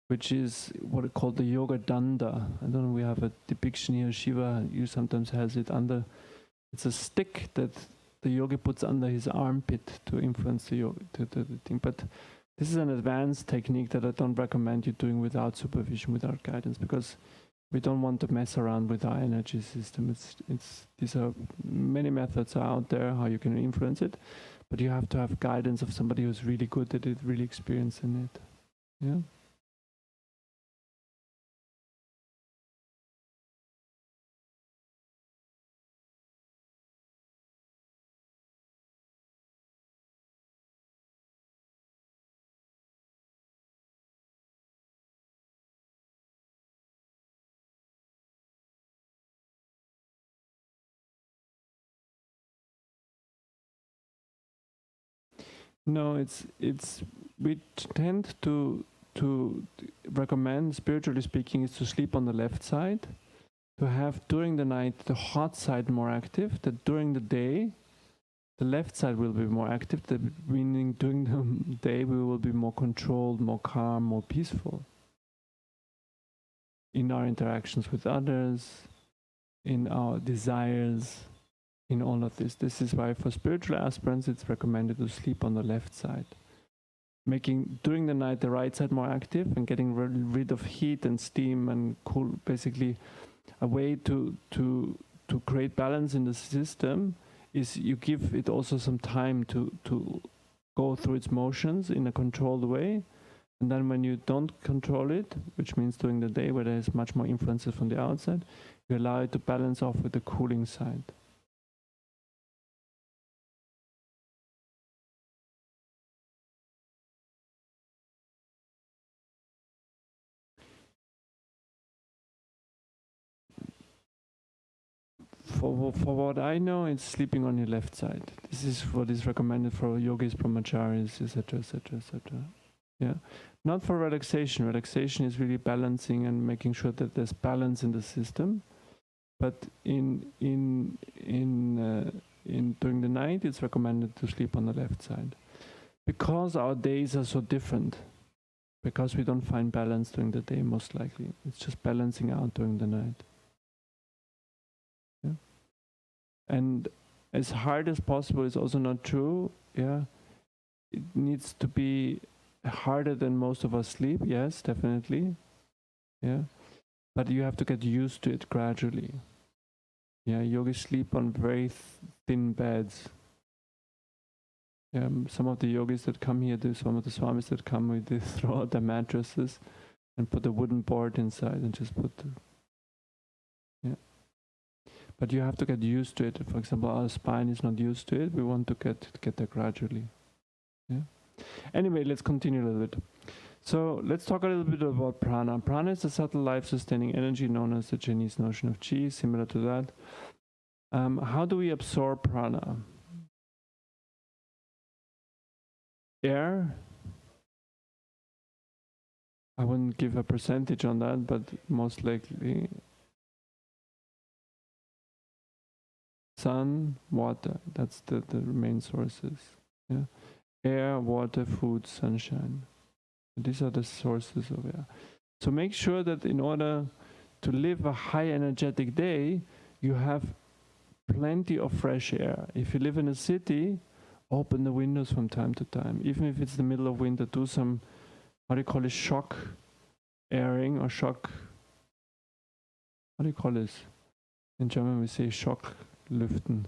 [SPEAKER 1] which is what is called the yoga danda. I don't know. We have a depiction here. Shiva, you sometimes has it under. It's a stick that the yogi puts under his armpit to influence the yoga, the thing. But this is an advanced technique that I don't recommend you doing without supervision, without guidance, because we don't want to mess around with our energy system. These are many methods are out there how you can influence it, but you have to have guidance of somebody who's really good at it, really experienced in it. Yeah. No, it's we tend to recommend, spiritually speaking, is to sleep on the left side, to have during the night the hot side more active, that during the day the left side will be more active, that meaning during the day we will be more controlled, more calm, more peaceful in our interactions with others, in our desires, in all of this. This is why for spiritual aspirants it's recommended to sleep on the left side, making during the night the right side more active and getting rid of heat and steam and cool. Basically a way to create balance in the system is you give it also some time to go through its motions in a controlled way, and then when you don't control it, which means during the day where there's much more influences from the outside, you allow it to balance off with the cooling side. For what I know, it's sleeping on your left side. This is what is recommended for yogis, brahmacharis, etc., etc., etc. Yeah, not for relaxation. Relaxation is really balancing and making sure that there's balance in the system. But in during the night, it's recommended to sleep on the left side, because our days are so different. Because we don't find balance during the day, most likely it's just balancing out during the night. Yeah. And as hard as possible is also not true. Yeah, it needs to be harder than most of us sleep. Yes, definitely. Yeah, but you have to get used to it gradually. Yeah, yogis sleep on very thin beds. Some of the yogis that come here, some of the swamis that come, they throw out their mattresses and put a wooden board inside and just put the, yeah. But you have to get used to it. For example, our spine is not used to it. We want to get there gradually. Yeah. Anyway, let's continue a little bit. So let's talk a little bit about prana. Prana is a subtle life-sustaining energy known as the Chinese notion of qi, similar to that. How do we absorb prana? Air. I wouldn't give a percentage on that, but most likely sun, water. That's the main sources. Yeah, air, water, food, sunshine. These are the sources of air. So make sure that in order to live a high energetic day, you have plenty of fresh air. If you live in a city, open the windows from time to time. Even if it's the middle of winter, do some, how do you call it, shock airing or shock, how do you call this? In German we say shock lüften.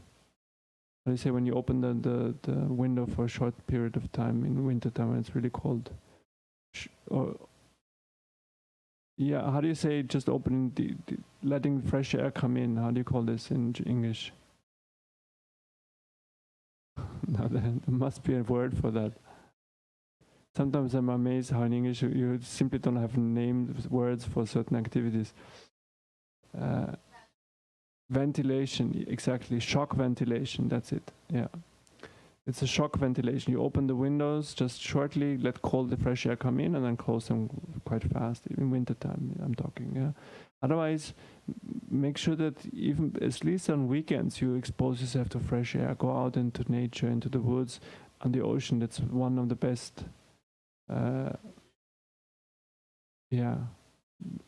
[SPEAKER 1] How do you say when you open the window for a short period of time in winter time when it's really cold? Yeah, how do you say just opening, letting fresh air come in? How do you call this in English? No, there must be a word for that. Sometimes I'm amazed how in English you simply don't have named words for certain activities. Ventilation, exactly. Shock ventilation, that's it. Yeah. It's a shock ventilation. You open the windows just shortly, let cold, fresh air come in, and then close them quite fast. In winter time, I'm talking. Yeah. Otherwise, make sure that even at least on weekends you expose yourself to fresh air, go out into nature, into the woods, on the ocean. That's one of the best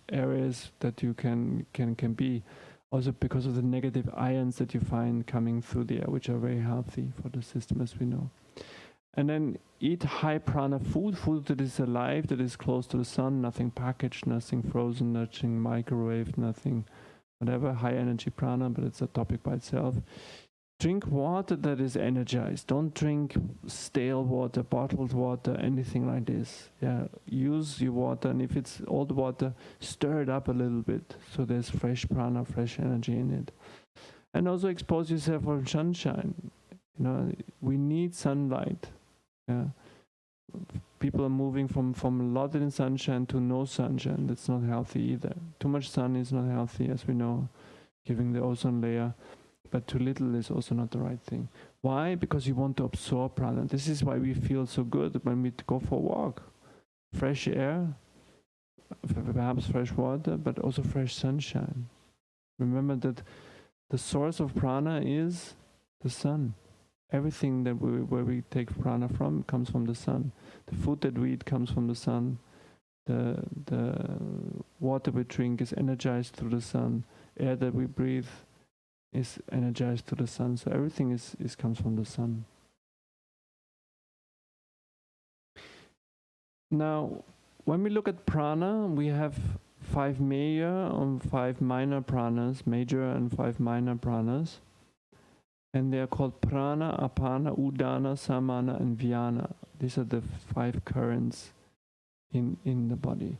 [SPEAKER 1] areas that you can be. Also because of the negative ions that you find coming through the air, which are very healthy for the system, as we know. And then eat high prana food that is alive, that is close to the sun, nothing packaged, nothing frozen, nothing microwaved, nothing whatever, high energy prana, but it's a topic by itself. Drink water that is energized. Don't drink stale water, bottled water, anything like this. Yeah, use your water, and if it's old water, stir it up a little bit so there's fresh prana, fresh energy in it. And also expose yourself for sunshine. You know, we need sunlight. Yeah, people are moving from a lot in sunshine to no sunshine. That's not healthy either. Too much sun is not healthy, as we know, giving the ozone layer. But too little is also not the right thing. Why? Because you want to absorb prana. This is why we feel so good when we go for a walk. Fresh air, perhaps fresh water, but also fresh sunshine. Remember that the source of prana is the sun. Everything that where we take prana from comes from the sun. The food that we eat comes from the sun. The water we drink is energized through the sun. Air that we breathe is energized to the sun. So everything is comes from the sun. Now, when we look at prana, we have 5 major and 5 minor pranas, major and 5 minor pranas. And they are called prana, apana, udana, samana, and vyana. These are the 5 currents in the body.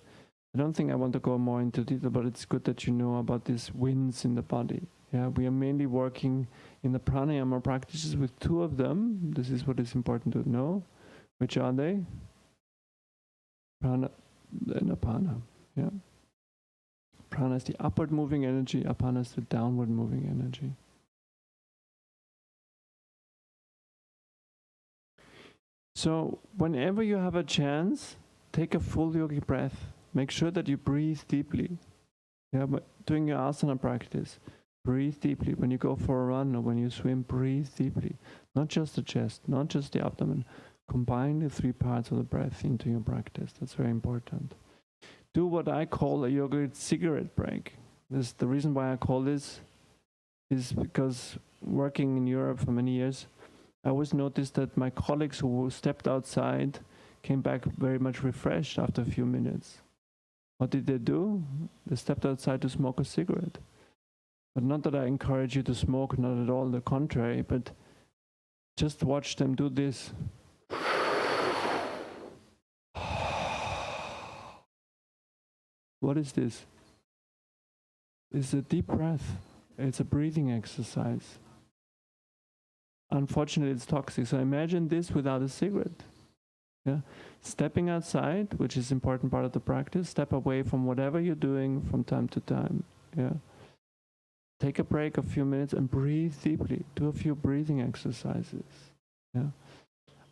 [SPEAKER 1] I don't think I want to go more into detail, but it's good that you know about these winds in the body. Yeah, we are mainly working in the pranayama practices with 2 of them. This is what is important to know. Which are they? Prana and apana. Yeah. Prana is the upward moving energy, apana is the downward moving energy. So whenever you have a chance, take a full yogic breath. Make sure that you breathe deeply. Yeah, but doing your asana practice, breathe deeply. When you go for a run or when you swim, breathe deeply. Not just the chest, not just the abdomen. Combine the 3 parts of the breath into your practice. That's very important. Do what I call a yogic cigarette break. The reason why I call this is because working in Europe for many years, I always noticed that my colleagues who stepped outside came back very much refreshed after a few minutes. What did they do? They stepped outside to smoke a cigarette. But not that I encourage you to smoke, not at all, the contrary, but just watch them do this. What is this? It's a deep breath. It's a breathing exercise. Unfortunately, it's toxic. So imagine this without a cigarette. Yeah? Stepping outside, which is an important part of the practice, step away from whatever you're doing from time to time. Yeah? Take a break, a few minutes, and breathe deeply. Do a few breathing exercises. Yeah?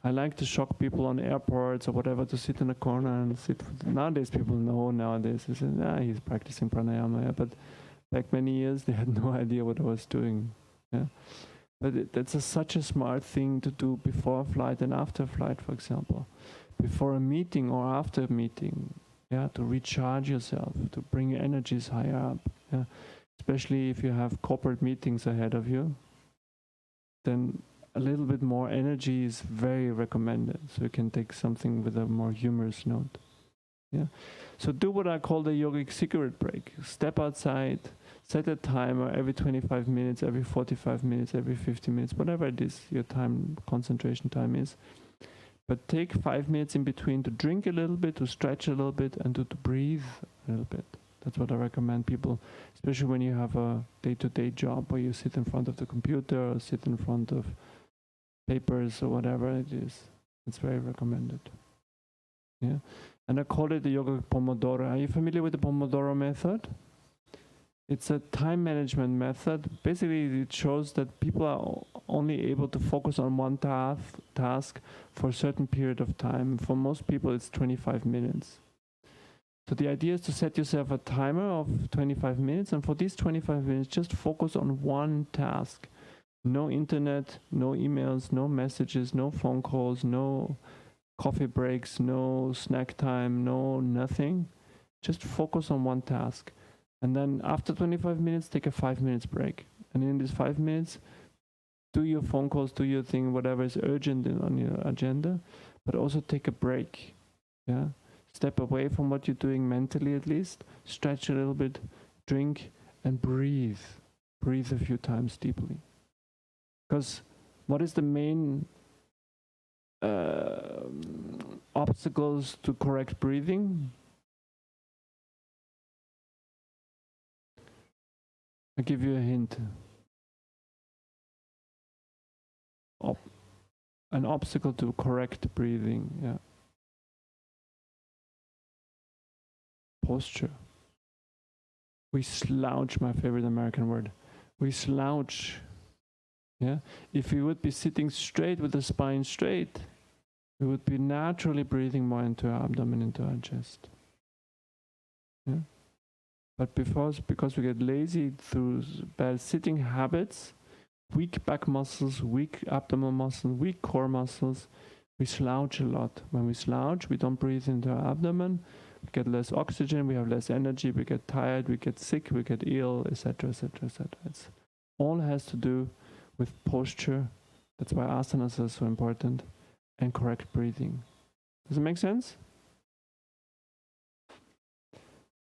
[SPEAKER 1] I like to shock people on airports or whatever to sit in a corner and sit. Nowadays, people know nowadays. They say, he's practicing pranayama. Yeah? But back many years, they had no idea what I was doing. Yeah? But that's such a smart thing to do before flight and after flight, for example. Before a meeting or after a meeting, yeah, to recharge yourself, to bring your energies higher up. Yeah? Especially if you have corporate meetings ahead of you, then a little bit more energy is very recommended. So you can take something with a more humorous note. Yeah. So do what I call the yogic cigarette break. Step outside, set a timer every 25 minutes, every 45 minutes, every 50 minutes, whatever it is your time, concentration time is. But take 5 minutes in between to drink a little bit, to stretch a little bit, and to breathe a little bit. That's what I recommend people, especially when you have a day-to-day job where you sit in front of the computer or sit in front of papers or whatever it is. It's very recommended. Yeah. And I call it the yoga Pomodoro. Are you familiar with the Pomodoro method? It's a time management method. Basically, it shows that people are only able to focus on one task for a certain period of time. For most people, it's 25 minutes. So the idea is to set yourself a timer of 25 minutes, and for these 25 minutes, just focus on one task. No internet, no emails, no messages, no phone calls, no coffee breaks, no snack time, no nothing. Just focus on one task. And then after 25 minutes, take a 5 minutes break. And in these 5 minutes, do your phone calls, do your thing, whatever is urgent on your agenda, but also take a break. Yeah, step away from what you're doing mentally at least, stretch a little bit, drink, and breathe. Breathe a few times deeply. Because what is the main obstacles to correct breathing? I'll give you a hint. An obstacle to correct breathing, yeah. Posture. We slouch, my favorite American word. We slouch. Yeah. If we would be sitting straight with the spine straight, we would be naturally breathing more into our abdomen, into our chest. Yeah. But because we get lazy through bad sitting habits, weak back muscles, weak abdominal muscles, weak core muscles, we slouch a lot. When we slouch, we don't breathe into our abdomen, we get less oxygen, we have less energy, we get tired, we get sick, we get ill, etc., etc., etc. It's all has to do with posture. That's why asanas are so important, and correct breathing. Does it make sense?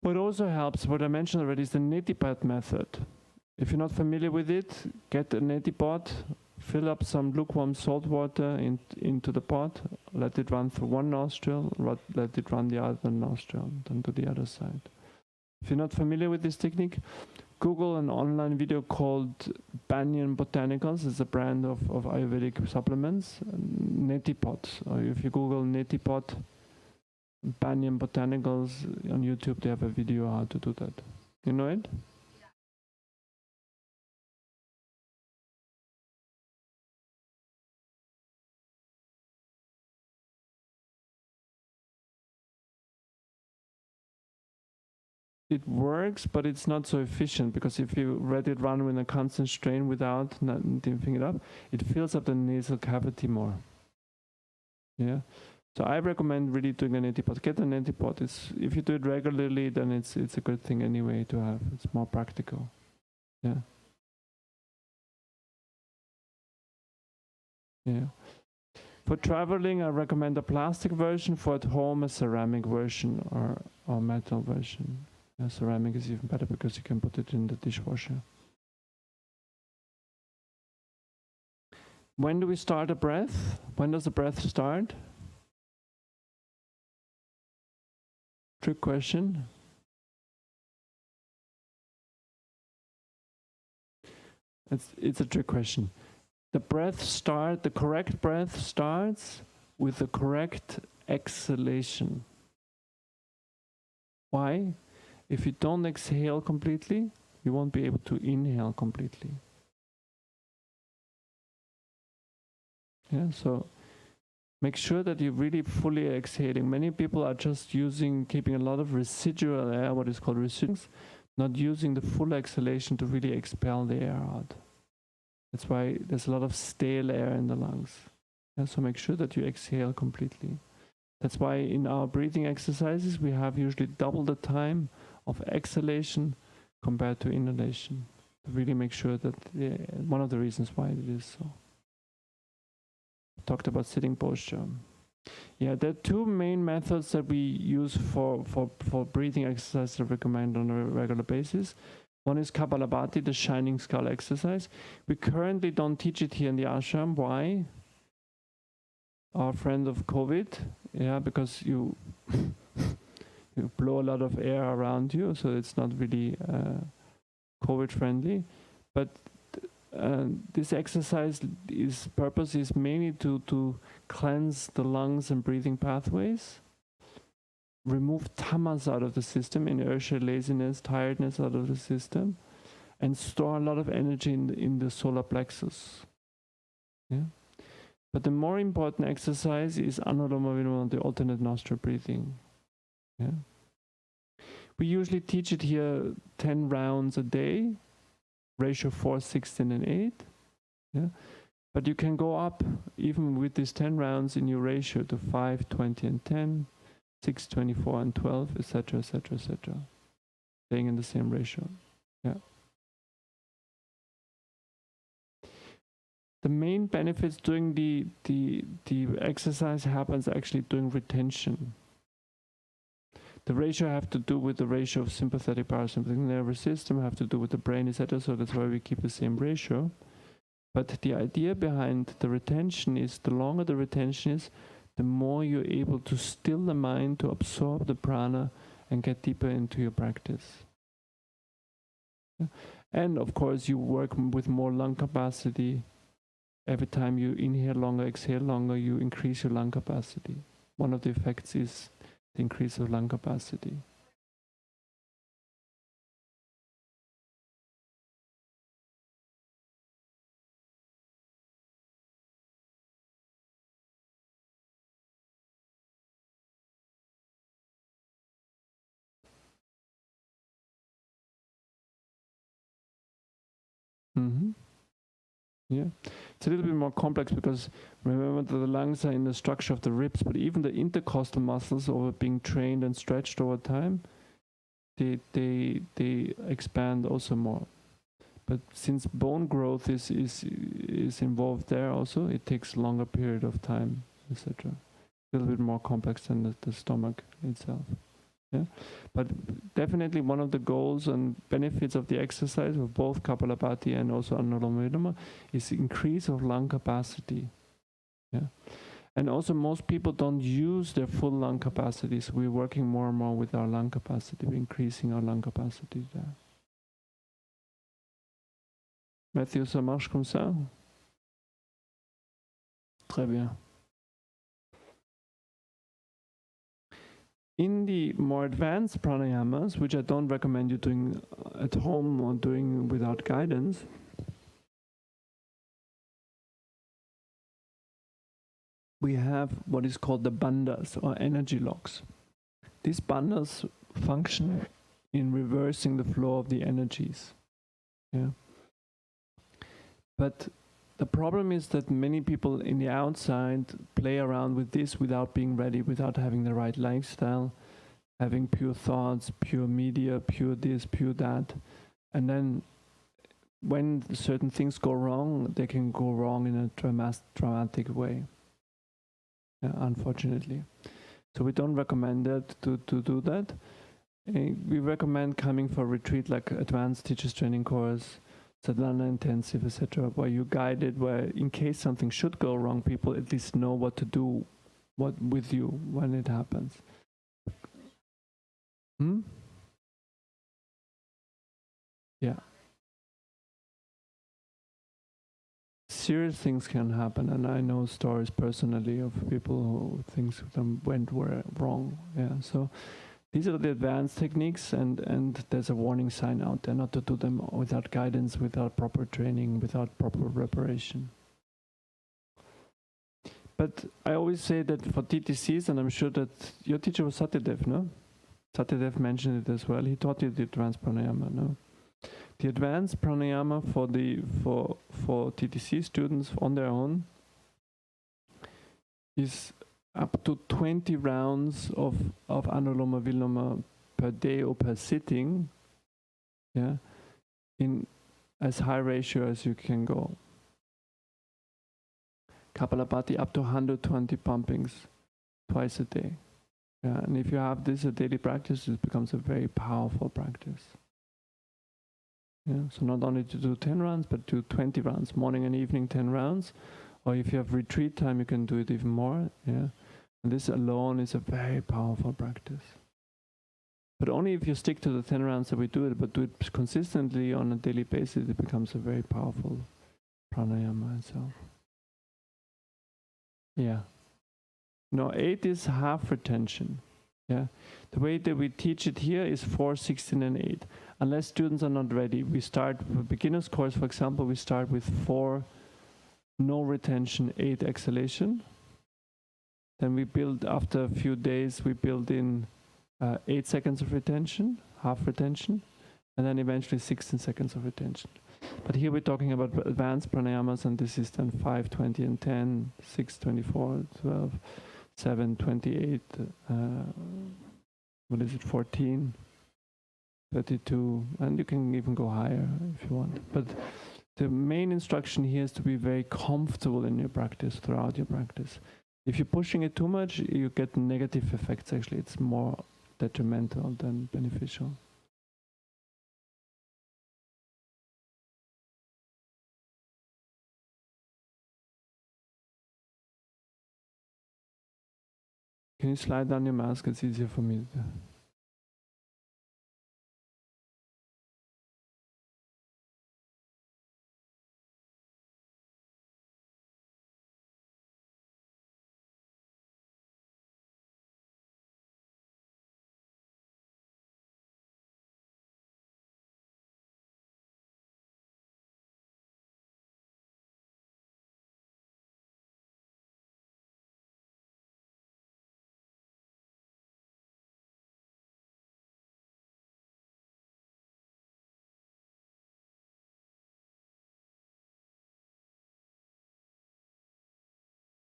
[SPEAKER 1] What also helps, what I mentioned already, is the neti pot method. If you're not familiar with it, get a neti pot, fill up some lukewarm salt water into the pot, let it run through one nostril, let it run the other nostril, then to the other side. If you're not familiar with this technique, Google an online video called Banyan Botanicals. It's a brand of Ayurvedic supplements, neti pot. Or if you Google neti pot, Banyan Botanicals on YouTube, they have a video how to do that. You know it? It works, but it's not so efficient, because if you let it run with a constant strain without diffing it up, it fills up the nasal cavity more. Yeah. So I recommend really doing an neti pot. Get an neti pot. If you do it regularly, then it's a good thing anyway to have. It's more practical. Yeah. Yeah. For traveling, I recommend a plastic version. For at home, a ceramic version or metal version. Ceramic is even better because you can put it in the dishwasher. When do we start a breath? When does the breath start? Trick question. It's a trick question. The correct breath starts with the correct exhalation. Why? If you don't exhale completely, you won't be able to inhale completely. Yeah, so make sure that you're really fully exhaling. Many people are just keeping a lot of residual air, what is called residuals, not using the full exhalation to really expel the air out. That's why there's a lot of stale air in the lungs. Yeah, so make sure that you exhale completely. That's why in our breathing exercises, we have usually double the time of exhalation compared to inhalation, to really make sure that one of the reasons why it is so. Talked about sitting posture. Yeah, there are two main methods that we use for breathing exercise that I recommend on a regular basis. One is Kapalabhati, the shining skull exercise. We currently don't teach it here in the ashram. Why? Our friend of COVID, yeah, because you you blow a lot of air around you, so it's not really COVID friendly. But this exercise purpose is mainly to cleanse the lungs and breathing pathways, remove tamas out of the system, inertia, laziness, tiredness out of the system, and store a lot of energy in the solar plexus. Yeah. But the more important exercise is Anuloma Viloma, the alternate nostril breathing. Yeah. We usually teach it here 10 rounds a day, ratio 4, 16, and 8. Yeah? But you can go up even with these 10 rounds in your ratio to 5, 20, and 10, 6, 24, and 12, etc., etc., etc. Staying in the same ratio. Yeah. The main benefits doing the exercise happens actually during retention. The ratio have to do with the ratio of sympathetic parasympathetic nervous system, have to do with the brain, etc. So that's why we keep the same ratio. But the idea behind the retention is the longer the retention is, the more you're able to still the mind, to absorb the prana and get deeper into your practice. Yeah. And of course you work with more lung capacity. Every time you inhale longer, exhale longer, you increase your lung capacity. One of the effects is the increase of lung capacity. Mm-hmm. Yeah, it's a little bit more complex because remember that the lungs are in the structure of the ribs, but even the intercostal muscles, over being trained and stretched over time, they expand also more. But since bone growth is involved there also, it takes a longer period of time, etc. A little bit more complex than the stomach itself. Yeah, but definitely one of the goals and benefits of the exercise of both Kapalabhati and also Anuloma Viloma is increase of lung capacity. Yeah, and also most people don't use their full lung capacity, so we're working more and more with our lung capacity, we're increasing our lung capacity there. Matthew, ça marche comme ça? Très bien. In the more advanced pranayamas, which I don't recommend you doing at home or doing without guidance, we have what is called the bandhas or energy locks. These bandhas function in reversing the flow of the energies. Yeah. But the problem is that many people in the outside play around with this without being ready, without having the right lifestyle, having pure thoughts, pure media, pure this, pure that. And then when certain things go wrong, they can go wrong in a dramatic way, unfortunately. So we don't recommend that to do that. We recommend coming for a retreat like Advanced Teachers Training Course, Sadhana Intensive, etc., where you guided, where in case something should go wrong, people at least know what to do with you when it happens. Yeah. Serious things can happen, and I know stories personally of people who things went wrong. Yeah, so these are the advanced techniques, and there's a warning sign out there not to do them without guidance, without proper training, without proper preparation. But I always say that for TTCs, and I'm sure that your teacher was Satyadev, no? Satyadev mentioned it as well. He taught you the advanced pranayama, no? The advanced pranayama for TTC students on their own is up to 20 rounds of Anuloma Viloma per day or per sitting, yeah, in as high ratio as you can go. Kapalabhati up to 120 pumpings twice a day. Yeah, and if you have this a daily practice, it becomes a very powerful practice. Yeah, so not only to do 10 rounds, but do 20 rounds, morning and evening 10 rounds. Or if you have retreat time, you can do it even more. Yeah, and this alone is a very powerful practice. But only if you stick to the 10 rounds that we do it, but do it consistently on a daily basis, it becomes a very powerful pranayama itself. Yeah. No, 8 is half retention. Yeah. The way that we teach it here is 4, 16, and 8. Unless students are not ready, we start for beginner's course, for example, we start with 4 no retention, 8 exhalation. Then we build, after a few days, we build in 8 seconds of retention, half retention, and then eventually 16 seconds of retention. But here we're talking about advanced pranayamas, and this is then 5, 20, and 10, 6, 24, 12, 7, 28, what is it, 14, 32, and you can even go higher if you want. But the main instruction here is to be very comfortable in your practice, throughout your practice. If you're pushing it too much, you get negative effects actually. It's more detrimental than beneficial. Can you slide down your mask? It's easier for me.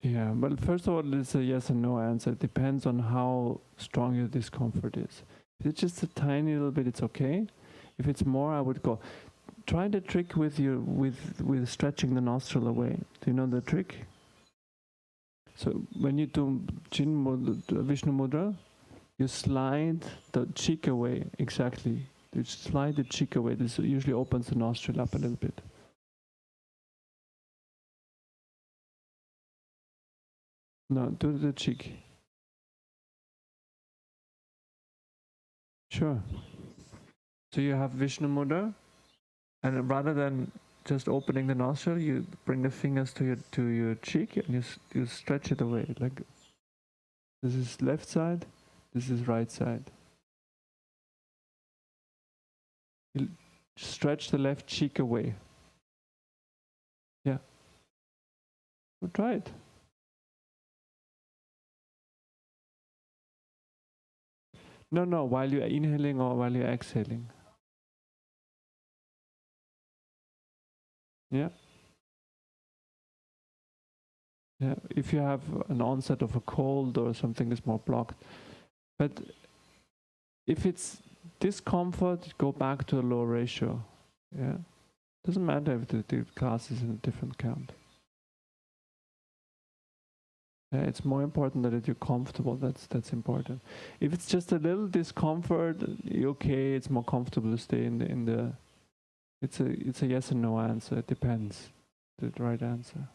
[SPEAKER 1] Yeah, well, first of all, it's a yes and no answer. It depends on how strong your discomfort is. If it's just a tiny little bit, it's okay. If it's more, I would go. Try the trick with stretching the nostril away. Do you know the trick? So when you do Vishnu Mudra, you slide the cheek away. Exactly. You slide the cheek away. This usually opens the nostril up a little bit. No, do the cheek. Sure. So you have Vishnu Mudra, and rather than just opening the nostril, you bring the fingers to your cheek and you stretch it away. Like this is left side, this is right side. You stretch the left cheek away. Yeah. Well, try it. No, while you're inhaling or while you're exhaling. Yeah. Yeah. If you have an onset of a cold or something is more blocked. But if it's discomfort, go back to a low ratio. Yeah. Doesn't matter if the class is in a different count. Yeah, it's more important that you're comfortable. That's important. If it's just a little discomfort, okay, it's more comfortable to stay in the. It's a yes and no answer. It depends. The right answer.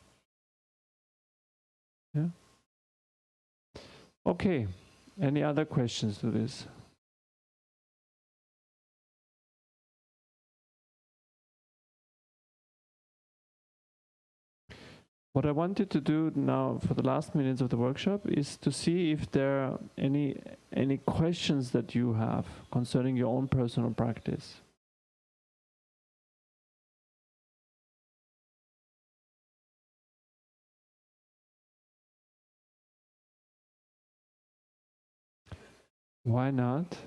[SPEAKER 1] Yeah. Okay. Any other questions to this? What I wanted to do now for the last minutes of the workshop is to see if there are any questions that you have concerning your own personal practice. Why not?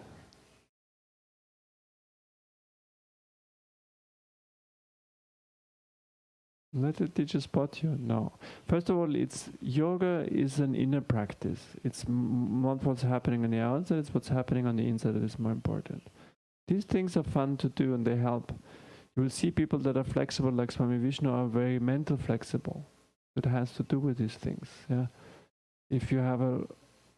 [SPEAKER 1] Let the teacher spot you. No. First of all, it's yoga is an inner practice. It's not what's happening on the outside, it's what's happening on the inside that is more important. These things are fun to do and they help. You will see people that are flexible like Swami Vishnu are very mental flexible. It has to do with these things. Yeah. If you have a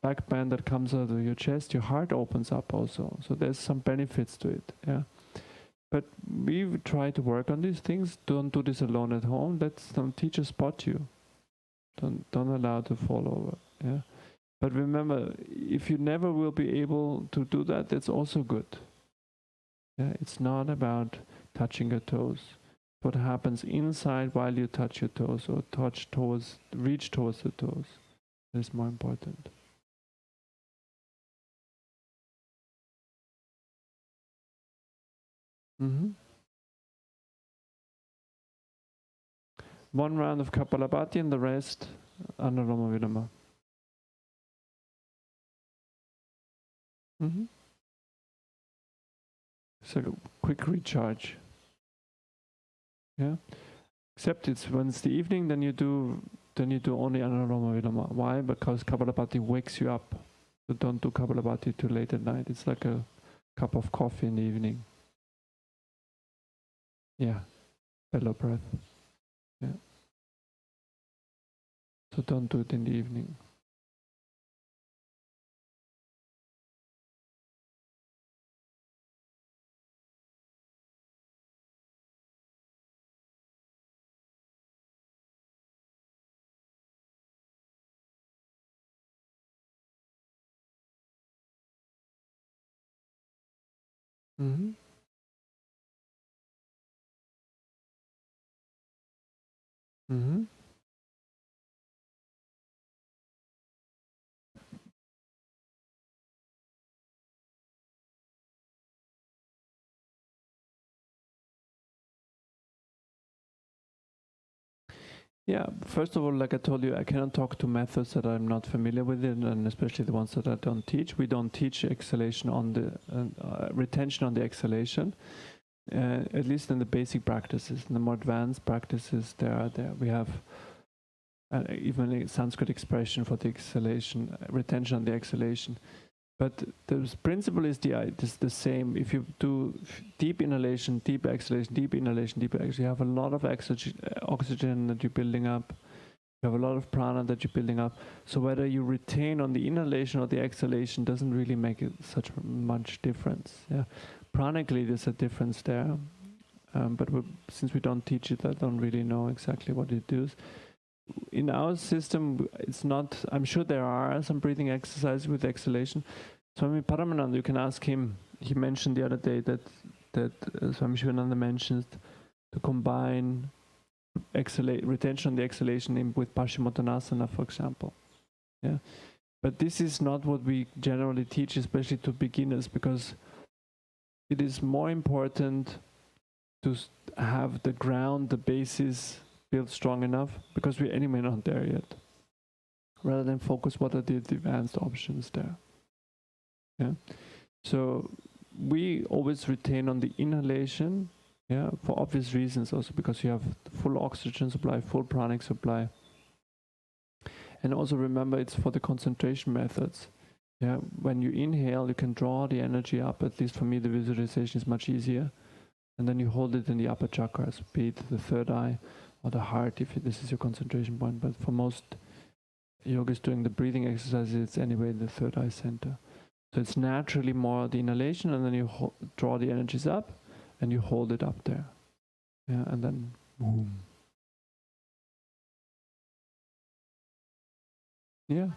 [SPEAKER 1] back band that comes out of your chest, your heart opens up also. So there's some benefits to it. Yeah. But we try to work on these things. Don't do this alone at home. Let some teacher spot you. Don't allow to fall over. Yeah. But remember, if you never will be able to do that, that's also good. Yeah. It's not about touching your toes. What happens inside while you touch your toes or reach towards the toes is more important. Mm-hmm. One round of Kapalabhati and the rest Anuloma Viloma. Mm-hmm. It's like a quick recharge. Yeah. Except it's when it's the evening, then you do only Anuloma Viloma. Why? Because Kapalabhati wakes you up. So don't do Kapalabhati too late at night. It's like a cup of coffee in the evening. Yeah. Bellow breath. Yeah. So don't do it in the evening. Mm-hmm. Mm-hmm. Yeah, first of all, like I told you, I cannot talk to methods that I'm not familiar with, and especially the ones that I don't teach. We don't teach exhalation on the retention on the exhalation, at least in the basic practices. In the more advanced practices, there we have even a Sanskrit expression for the exhalation, retention on the exhalation. But the principle is the same. If you do deep inhalation, deep exhalation, deep inhalation, deep exhalation, you have a lot of oxygen that you're building up. You have a lot of prana that you're building up. So whether you retain on the inhalation or the exhalation doesn't really make it such much difference. Yeah, pranically there's a difference there, but since we don't teach it, I don't really know exactly what it does. In our system, it's not. I'm sure there are some breathing exercises with exhalation. Swami Paramananda, you can ask him. He mentioned the other day that Swami Sivananda mentioned to combine retention on the exhalation with Paschimottanasana, for example. Yeah, but this is not what we generally teach, especially to beginners, because it is more important to have the ground, the basis built strong enough, because we're anyway not there yet, rather than focus what are the advanced options there. Yeah, so we always retain on the inhalation, yeah, for obvious reasons, also because you have full oxygen supply, full pranic supply, and also remember it's for the concentration methods. Yeah, when you inhale, you can draw the energy up. At least for me, the visualization is much easier, and then you hold it in the upper chakras, be it the third eye or the heart, if this is your concentration point. But for most yogis doing the breathing exercises, it's anyway the third eye center. So it's naturally more the inhalation, and then you draw the energies up, and you hold it up there. Yeah, and then boom. Yeah.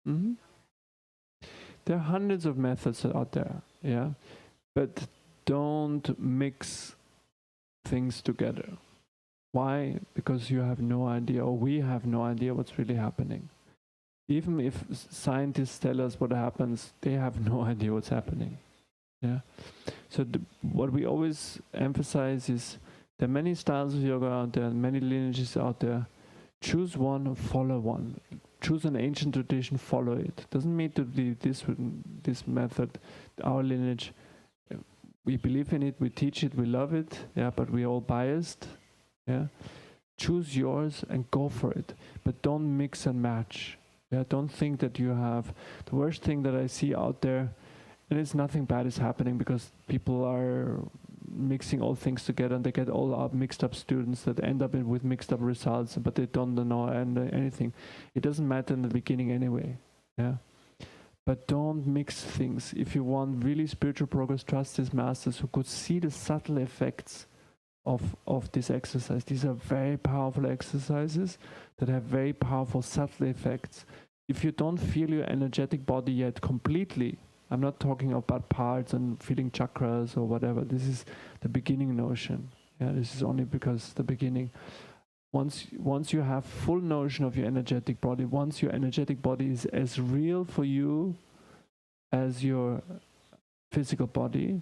[SPEAKER 1] Mm-hmm. There are hundreds of methods out there. Yeah, but don't mix things together. Why? Because you have no idea, or we have no idea what's really happening. Even if scientists tell us what happens, they have no idea what's happening. Yeah. So what we always emphasize is there are many styles of yoga out there, many lineages out there. Choose one, follow one. Choose an ancient tradition, follow it. Doesn't mean to be this method, our lineage. We believe in it, we teach it, we love it. Yeah, but we're all biased. Yeah. Choose yours and go for it, but don't mix and match. Yeah, don't think that you have the worst thing that I see out there, and it's nothing bad is happening because people are mixing all things together and they get all up mixed up students that end up with mixed up results, but they don't know anything. It doesn't matter in the beginning anyway. Yeah, but don't mix things. If you want really spiritual progress, trust these masters who could see the subtle effects of this exercise. These are very powerful exercises that have very powerful subtle effects. If you don't feel your energetic body yet completely, I'm not talking about parts and feeling chakras or whatever. This is the beginning notion. Yeah, this is only because the beginning. Once you have full notion of your energetic body, once your energetic body is as real for you as your physical body,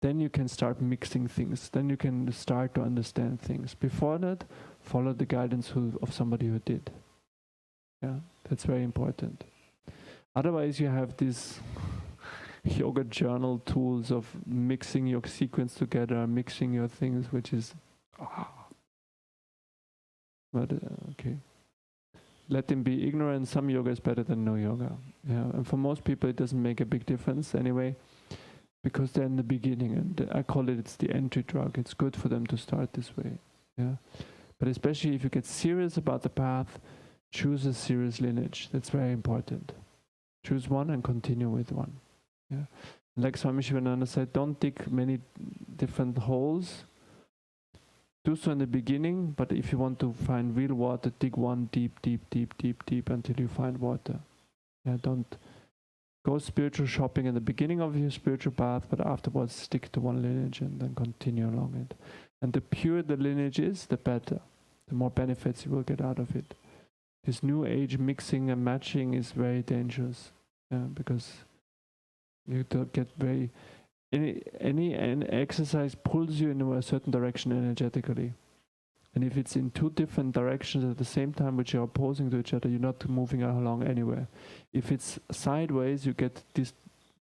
[SPEAKER 1] then you can start mixing things. Then you can start to understand things. Before that, follow the guidance of somebody who did. Yeah, that's very important. Otherwise, you have these yoga journal tools of mixing your sequence together, mixing your things, which is but okay. Let them be ignorant. Some yoga is better than no yoga. Yeah, and for most people, it doesn't make a big difference anyway, because they're in the beginning, and I call it's the entry drug. It's good for them to start this way. Yeah, but especially if you get serious about the path, choose a serious lineage. That's very important. Choose one and continue with one. Yeah, like Swami Sivananda said, don't dig many different holes. Do so in the beginning, but if you want to find real water, dig one deep, deep, deep, deep, deep until you find water. Yeah, don't go spiritual shopping in the beginning of your spiritual path, but afterwards stick to one lineage and then continue along it. And the purer the lineage is, the better. The more benefits you will get out of it. This new age mixing and matching is very dangerous, because you don't get very... Any exercise pulls you in a certain direction energetically. And if it's in two different directions at the same time, which are opposing to each other, you're not moving along anywhere. If it's sideways, you get this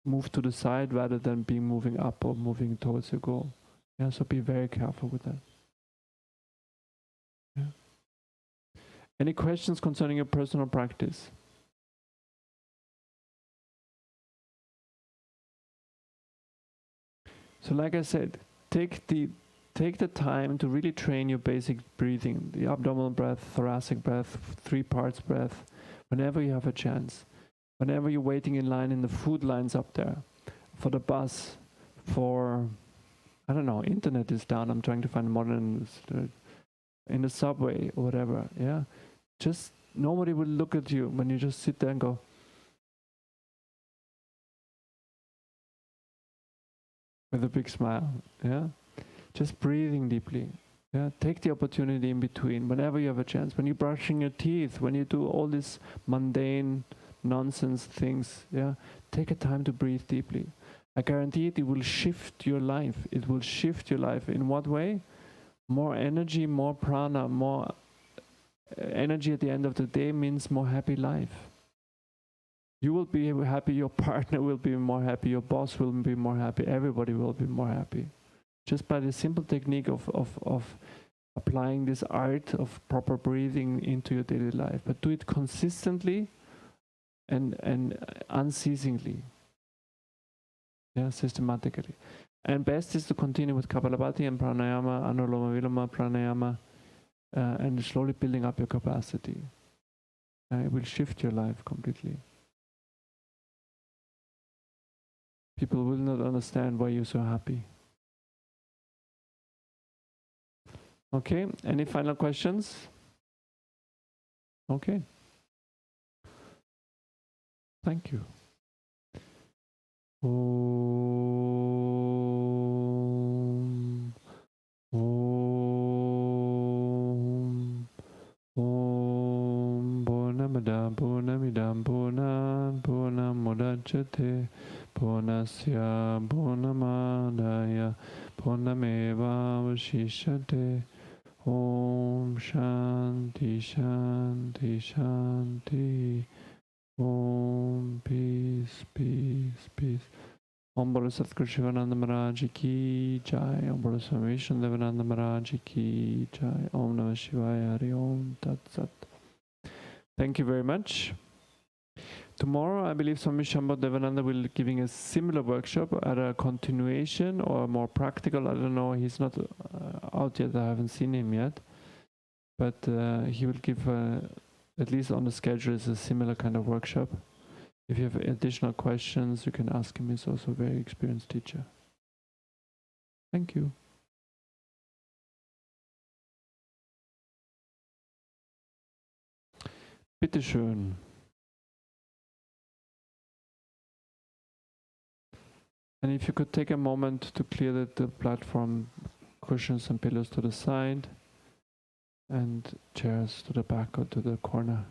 [SPEAKER 1] move to the side rather than being moving up or moving towards your goal. Yeah, so be very careful with that. Yeah. Any questions concerning your personal practice? So like I said, take the time to really train your basic breathing, the abdominal breath, thoracic breath, 3 parts breath, whenever you have a chance. Whenever you're waiting in line in the food lines up there, for the bus, for, I don't know, internet is down, I'm trying to find modern, in the subway or whatever, yeah? Just, nobody will look at you when you just sit there and go, with a big smile, yeah? Just breathing deeply. Yeah, take the opportunity in between, whenever you have a chance. When you're brushing your teeth, when you do all these mundane nonsense things, yeah, take a time to breathe deeply. I guarantee it will shift your life. It will shift your life. In what way? More energy, more prana, more energy at the end of the day means more happy life. You will be happy, your partner will be more happy, your boss will be more happy, everybody will be more happy. Just by the simple technique of applying this art of proper breathing into your daily life. But do it consistently and unceasingly. Yeah, systematically. And best is to continue with Kapalabhati and Pranayama, Anuloma Viloma Pranayama, and slowly building up your capacity. It will shift your life completely. People will not understand why you're so happy. Okay, any final questions? Okay. Thank you. Om. Om. Om. Purnamada Purnamidam Purnam Mudachyate Purnasya Purnamadaya Purnameva Vashishyate. Om Shanti Shanti Shanti. Om Peace Peace Peace. Om Bolo Satguru Sivananda Maharaj Ki Jai. Om Bolo Swami Devananda Maharaj Ki Jai. Om Namah Shivaya Hari Om Tat Sat. Thank you very much. Tomorrow, I believe Swami Devananda will be giving a similar workshop, either a continuation or more practical. I don't know. He's not out yet. I haven't seen him yet. But he will give, at least on the schedule, is a similar kind of workshop. If you have additional questions, you can ask him. He's also a very experienced teacher. Thank you. Bitteschön. And if you could take a moment to clear the platform, cushions and pillows to the side, and chairs to the back or to the corner.